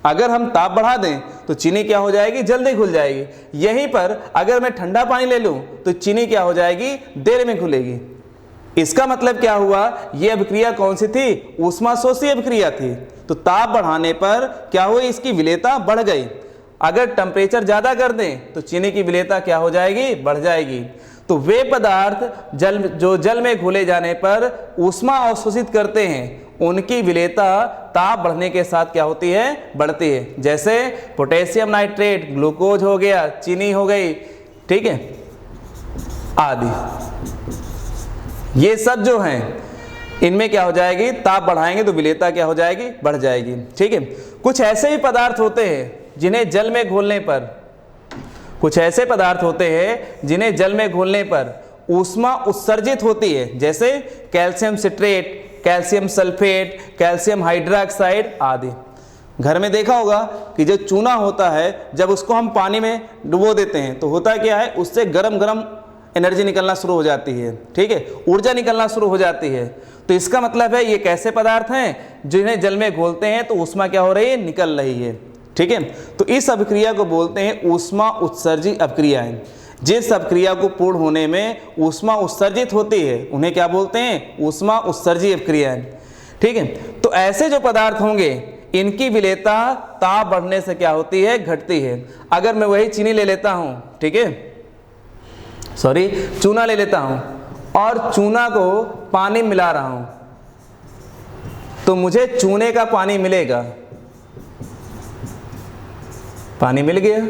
अगर हम ताप बढ़ा दें तो चीनी क्या हो जाएगी, जल्दी घुल जाएगी। यहीं पर अगर मैं ठंडा पानी ले लूं तो चीनी क्या हो जाएगी, देर में घुलेगी। इसका मतलब क्या हुआ, यह अभिक्रिया कौन सी थी, ऊष्माशोषी अभिक्रिया थी। तो ताप बढ़ाने पर क्या हुई, इसकी विलेयता बढ़ गई। अगर टेम्परेचर ज़्यादा कर दें तो चीनी की विलेयता क्या हो जाएगी, बढ़ जाएगी। तो वे पदार्थ जो जल में घुले जाने पर ऊष्मा अवशोषित करते हैं, उनकी विलेयता ताप बढ़ने के साथ क्या होती है, बढ़ती है। जैसे पोटेशियम नाइट्रेट, ग्लूकोज हो गया, चीनी हो गई, ठीक है, आदि, ये सब जो हैं इनमें क्या हो जाएगी, ताप बढ़ाएंगे तो विलेयता क्या हो जाएगी, बढ़ जाएगी। ठीक है, कुछ ऐसे भी पदार्थ होते हैं जिन्हें जल में घोलने पर, कुछ ऐसे पदार्थ होते हैं जिन्हें जल में घोलने पर ऊष्मा उत्सर्जित होती है, जैसे calcium citrate, calcium sulphate, calcium hydroxide आदि। घर में देखा होगा कि जो चूना होता है जब उसको हम पानी में डुबो देते हैं तो होता क्या है, उससे गरम गरम एनर्जी निकलना शुरू हो जाती है, ठीक है, ऊर्जा निकलना शुरू हो जाती है। तो इसका मतलब है ये कैसे पदार्थ हैं जिन्हें जल में घोलते हैं तो ऊष्मा क्या हो रही है, निकल रही है। ठीक है, तो इस अभिक्रिया को बोलते हैं ऊष्मा उत्सर्जी अभिक्रियाएं। जिस अभिक्रिया को पूर्ण होने में ऊष्मा उत्सर्जित होती है उन्हें क्या बोलते हैं, ऊष्मा उत्सर्जी अभिक्रियाएं। ठीक है, तो ऐसे जो पदार्थ होंगे इनकी विलेयता ताप बढ़ने से क्या होती है, घटती है। अगर मैं वही चीनी ले लेता हूं, ठीक है, सॉरी चूना ले लेता हूं और चूना को पानी मिला रहा हूं तो मुझे चूने का पानी मिलेगा, पानी मिल गया,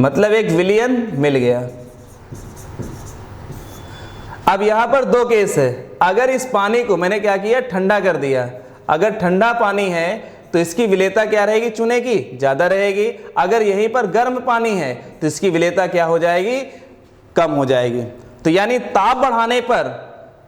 मतलब एक विलयन मिल गया। अब यहां पर दो केस है, अगर इस पानी को मैंने क्या किया, ठंडा कर दिया, अगर ठंडा पानी है तो इसकी विलेयता क्या रहेगी, चूने की ज्यादा रहेगी। अगर यहीं पर गर्म पानी है तो इसकी विलेयता क्या हो जाएगी, कम हो जाएगी। तो यानी ताप बढ़ाने पर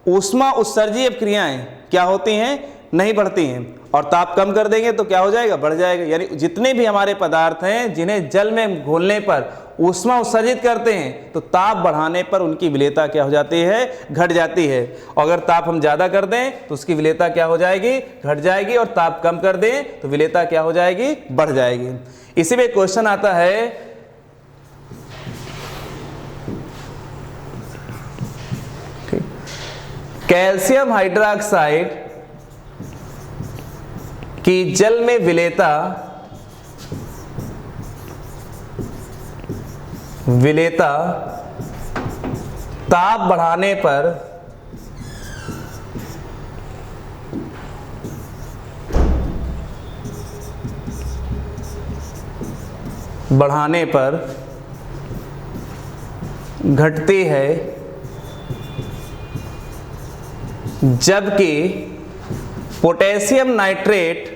ऊष्मा उत्सर्जी अभिक्रियाएं क्या होती हैं, नहीं बढ़ती हैं, और ताप कम कर देंगे तो क्या हो जाएगा, बढ़ जाएगा। यानी जितने भी हमारे पदार्थ हैं जिन्हें जल में घोलने पर ऊष्मा उत्सर्जित करते हैं तो ताप बढ़ाने पर उनकी विलेयता क्या हो जाती है, घट जाती है। और अगर ताप हम ज़्यादा कर दें तो उसकी विलेयता क्या हो जाएगी, घट जाएगी, और ताप कम कर दें तो विलेयता क्या हो जाएगी, बढ़ जाएगी। इसी में क्वेश्चन आता है कैल्शियम हाइड्रोक्साइड की जल में विलेयता ताप बढ़ाने पर घटती है, जबकि पोटेशियम नाइट्रेट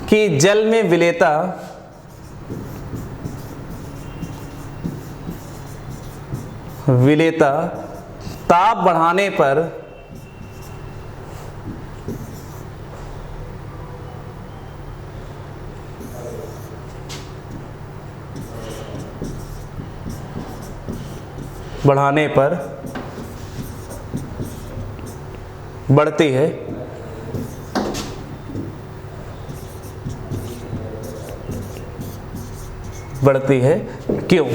की जल में विलेयता ताप बढ़ाने पर बढ़ती है। बढ़ती है क्यों?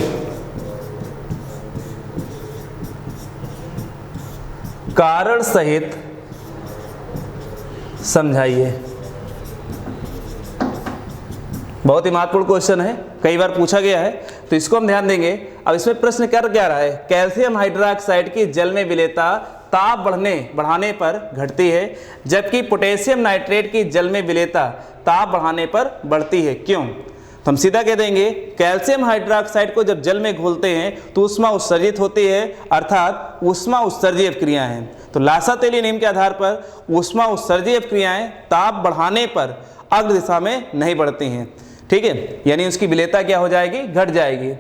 कारण सहित समझाइए। बहुत ही महत्वपूर्ण क्वेश्चन है, कई बार पूछा गया है, तो इसको हम ध्यान देंगे। अब इसमें प्रश्न कर क्या रहा है, कैल्शियम हाइड्रोक्साइड की जल में विलेयता ताप बढ़ाने पर घटती है, जबकि पोटेशियम नाइट्रेट की जल में विलेयता ताप बढ़ाने पर बढ़ती है, क्यों? तो हम सीधा कह देंगे कैल्शियम हाइड्रोक्साइड को जब जल में घोलते हैं तो ऊष्मा उत्सर्जित होती है, अर्थात ऊष्मा उत्सर्जी अभिक्रियाएं हैं। तो लासा-तेली नियम के आधार पर ऊष्मा उत्सर्जी अभिक्रियाएं ताप बढ़ाने पर अग्र दिशा में नहीं बढ़ती हैं, ठीक है, यानी उसकी विलेयता क्या हो जाएगी, घट जाएगी।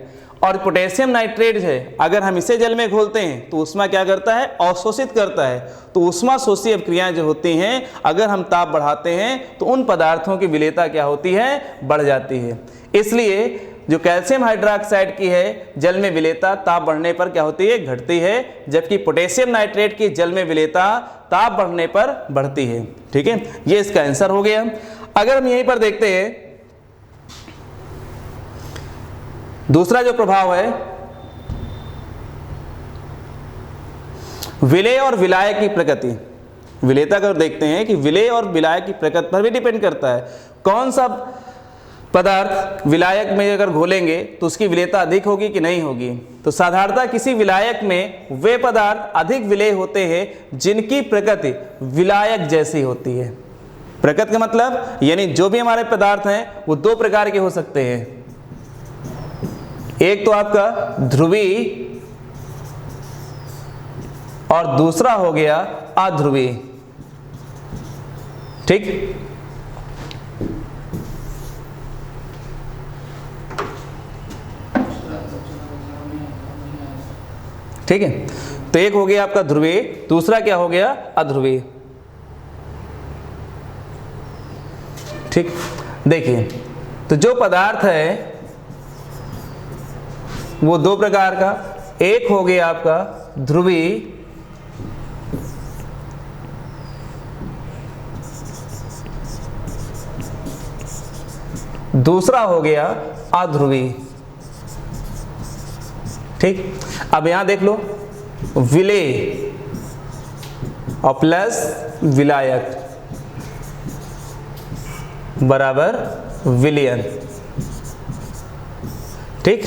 और पोटेशियम नाइट्रेट है, अगर हम इसे जल में घोलते हैं तो ऊष्मा क्या करता है, अवशोषित करता है। तो ऊष्मा शोषी अभिक्रियाएं जो होती हैं, अगर हम ताप बढ़ाते हैं तो उन पदार्थों की विलेयता क्या होती है, बढ़ जाती है। इसलिए जो कैल्शियम हाइड्रोक्साइड की है जल में विलेयता ताप बढ़ने पर क्या होती है, घटती है, जबकि पोटेशियम नाइट्रेट की जल में विलेयता ताप बढ़ने पर बढ़ती है। ठीक है, ये इसका आंसर हो गया। अगर हम यहीं पर देखते हैं दूसरा जो प्रभाव है, विलेय और विलायक की प्रकृति। विलेयता का देखते हैं कि विलेय और विलायक की प्रकृति पर भी डिपेंड करता है। कौन सा पदार्थ विलायक में अगर घोलेंगे तो उसकी विलेयता अधिक होगी कि नहीं होगी? तो साधारणतः किसी विलायक में वे पदार्थ अधिक विलेय होते हैं जिनकी प्रकृति विलायक जैसी होती है। प्रकृति का मतलब यानी जो भी हमारे पदार्थ हैं वो दो प्रकार के हो सकते हैं। एक तो आपका ध्रुवीय और दूसरा हो गया अध्रुवीय। ठीक, ठीक है। तो एक हो गया आपका ध्रुवीय, दूसरा क्या हो गया? अध्रुवीय। ठीक, देखिए तो जो पदार्थ है वो दो प्रकार का, एक हो गया आपका ध्रुवीय, दूसरा हो गया अध्रुवीय। ठीक, अब यहां देख लो, विलेय और प्लस विलायक बराबर विलयन। ठीक,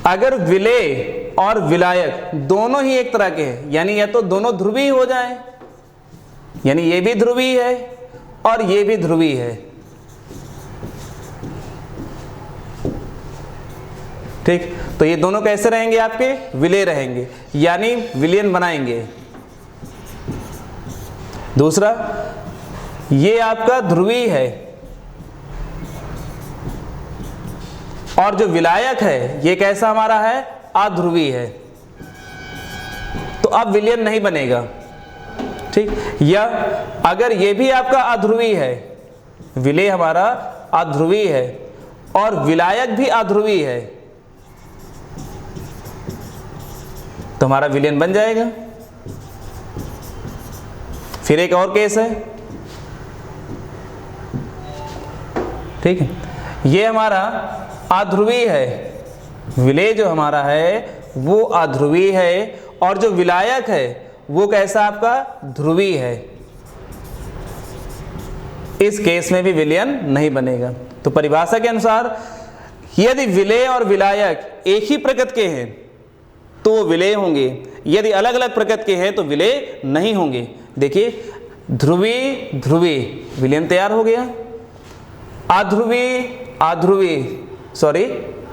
अगर विलेय और विलायक दोनों ही एक तरह के हैं, यानी या तो दोनों ध्रुवीय हो जाएं, यानी ये भी ध्रुवीय है और ये भी ध्रुवीय है। ठीक, तो ये दोनों कैसे रहेंगे? आपके विलेय रहेंगे, यानी विलयन बनाएंगे। दूसरा, ये आपका ध्रुवीय है और जो विलायक है ये कैसा हमारा है? अध्रुवीय है, तो अब विलयन नहीं बनेगा। ठीक, या अगर ये भी आपका अध्रुवीय है, विलेय हमारा अध्रुवीय है और विलायक भी अध्रुवीय है, तो हमारा विलयन बन जाएगा। फिर एक और केस है, ठीक है, ये हमारा अध्रुवीय है, विलेय जो हमारा है वो अध्रुवीय है और जो विलायक है वो कैसा? आपका ध्रुवीय है। इस केस में भी विलयन नहीं बनेगा। तो परिभाषा के अनुसार यदि विलेय और विलायक एक ही प्रकृति के हैं तो वो विलेय होंगे, यदि अलग अलग प्रकृति के हैं तो विलेय नहीं होंगे। देखिए, ध्रुवीय ध्रुवीय विलयन तैयार हो गया, अध्रुवीय अध्रुवीय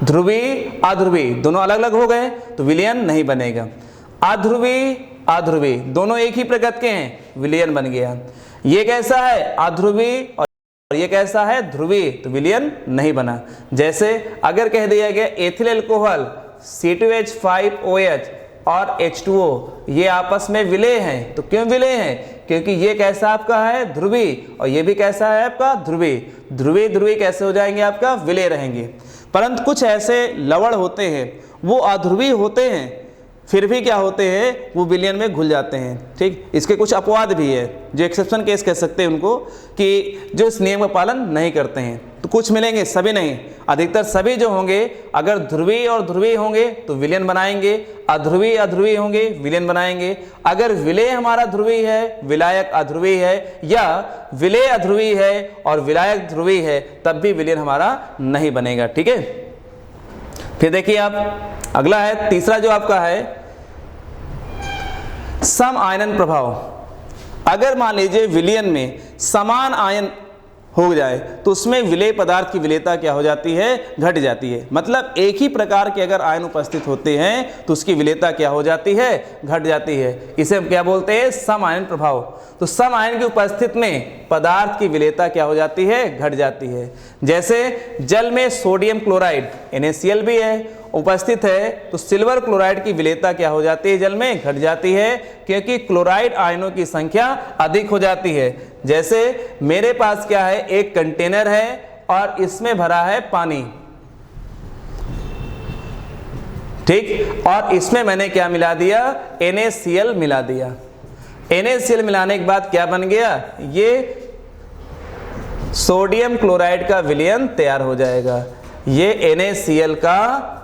ध्रुवीय अध्रुवीय दोनों अलग अलग हो गए तो विलयन नहीं बनेगा। अध्रुवीय अध्रुवीय दोनों एक ही प्रकृति के हैं, विलयन बन गया। ये कैसा है? अध्रुवीय और ये कैसा है? ध्रुवीय, तो विलयन नहीं बना। जैसे अगर कह दिया गया एथिल अल्कोहल C2H5OH और H2O ये आपस में विलेय हैं, तो क्यों विलेय हैं? क्योंकि ये कैसा आपका है? ध्रुवीय और ये भी कैसा है आपका? ध्रुवीय। ध्रुवीय ध्रुवीय कैसे हो जाएंगे? आपका विलेय रहेंगे। परंतु कुछ ऐसे लवण होते हैं वो अध्रुवीय होते हैं, फिर भी क्या होते हैं? वो विलयन में घुल जाते हैं। ठीक, इसके कुछ अपवाद भी है जो एक्सेप्शन केस कह सकते हैं उनको, कि जो इस नियम का पालन नहीं करते हैं। तो कुछ मिलेंगे, सभी नहीं, अधिकतर सभी जो होंगे अगर ध्रुवीय और ध्रुवीय होंगे तो विलयन बनाएंगे, अध्रुवीय अध्रुवीय होंगे विलयन बनाएंगे। अगर विलेय हमारा ध्रुवीय है, विलायक अध्रुवीय है, या विलेय अध्रुवीय है और विलायक ध्रुवीय है, तब भी विलयन हमारा नहीं बनेगा। ठीक है, फिर देखिए आप अगला है तीसरा जो आपका है सम आयनन प्रभाव। अगर मान लीजिए विलयन में समान आयन हो जाए तो उसमें विलेय पदार्थ की विलेयता क्या हो जाती है? घट जाती है। मतलब एक ही प्रकार के अगर आयन उपस्थित होते हैं तो उसकी विलेयता क्या हो जाती है? घट जाती है। इसे हम क्या बोलते हैं? सम आयन प्रभाव। तो सम आयन की उपस्थिति में पदार्थ की विलेयता क्या हो जाती है? घट जाती है। जैसे जल में सोडियम क्लोराइड NaCl भी है उपस्थित है, तो सिल्वर क्लोराइड की विलेयता क्या हो जाती है? जल में घट जाती है, क्योंकि क्लोराइड आयनों की संख्या अधिक हो जाती है। जैसे मेरे पास क्या है? एक कंटेनर है और इसमें भरा है पानी, ठीक, और इसमें मैंने क्या मिला दिया? NaCl मिला दिया। NaCl मिलाने के बाद क्या बन गया? ये सोडियम क्लोराइड का विलयन तैयार हो जाएगा। ये NaCl का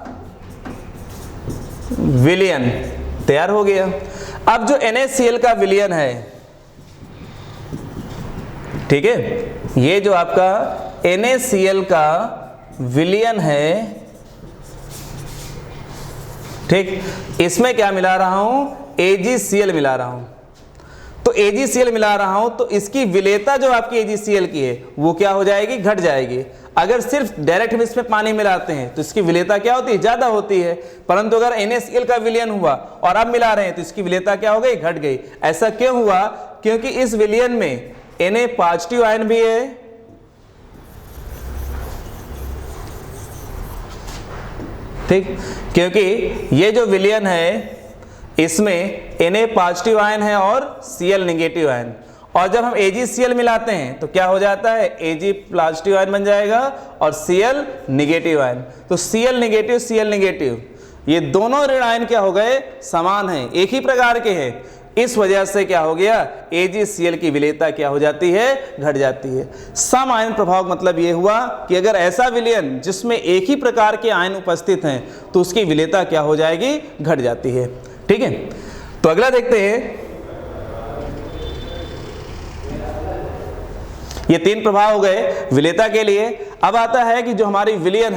विलयन तैयार हो गया। अब जो NaCl का विलयन है ठीक है। ये जो आपका NaCl का विलयन है, ठीक, इसमें क्या मिला रहा हूं, AgCl मिला रहा हूं। तो AgCl मिला रहा हूं तो इसकी विलेयता जो आपकी AgCl की है वो क्या हो जाएगी, घट जाएगी। अगर सिर्फ डायरेक्ट हम इसमें पानी मिलाते हैं तो इसकी विलेयता क्या होती है, ज्यादा होती है। परंतु अगर NaCl का विलयन हुआ और अब मिला रहे हैं तो इसकी विलेयता क्या हो गई, घट गई। ऐसा क्यों हुआ, क्योंकि इस विलयन में Na पॉजिटिव आयन भी है, ठीक, क्योंकि ये जो विलयन है इसमें Na पॉजिटिव आयन है और Cl नेगेटिव आयन। और जब हम AgCl मिलाते हैं तो क्या हो जाता है, Ag पॉजिटिव आयन बन जाएगा और Cl नेगेटिव आयन। तो Cl नेगेटिव ये दोनों ऋण आयन क्या हो गए, समान हैं, एक ही प्रकार के हैं। इस वजह से क्या हो गया, AgCl की विलेयता क्या हो जाती है, घट जाती है। सम आयन प्रभाव मतलब ये हुआ कि अगर ऐसा विलयन जिसमें एक ही प्रकार के आयन उपस्थित हैं तो उसकी विलेयता क्या हो जाएगी, घट जाती है। ठीक है, तो अगला देखते हैं। ये 3 प्रभाव हो गए विलेयता के लिए। अब आता है कि जो हमारी विलयन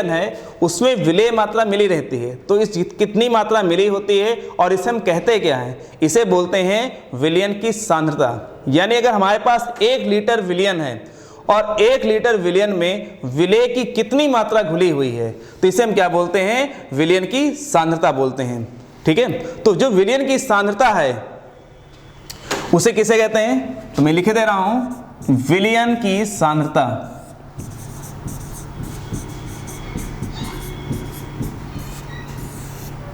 है उसमें विलेय मात्रा मिली रहती है। तो इस कितनी मात्रा मिली होती है और इसे हम कहते क्या हैं, इसे बोलते हैं विलयन की सांद्रता। यानी अगर हमारे पास 1 लीटर विलयन है और 1 लीटर विलयन में विलेय की कितनी मात्रा घुली हुई है तो इसे हम क्या बोलते हैं, विलयन की सांद्रता बोलते हैं। ठीक है, तो जो विलयन की सांद्रता है उसे किसे कहते हैं, तो मैं लिख दे रहा हूं, विलयन की सांद्रता।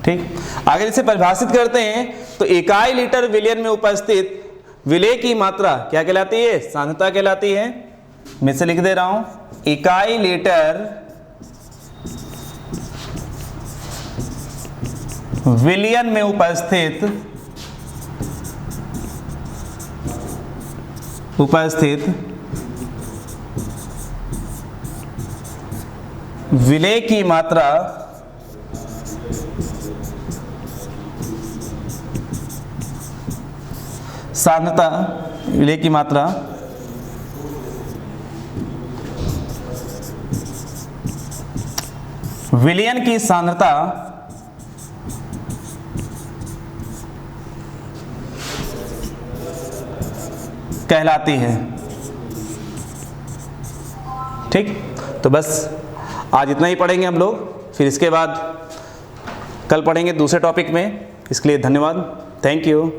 ठीक, अगर इसे परिभाषित करते हैं तो इकाई लीटर विलयन में उपस्थित विलेय की मात्रा क्या कहलाती है, सांद्रता कहलाती है। मैं इसे लिख दे रहा हूं, इकाई लीटर विलयन में उपस्थित विलेय की मात्रा सांद्रता, विलेय की मात्रा विलयन की सांद्रता कहलाती है। ठीक, तो बस आज इतना ही पढ़ेंगे हम लोग, फिर इसके बाद कल पढ़ेंगे दूसरे टॉपिक में। इसके लिए धन्यवाद, थैंक यू।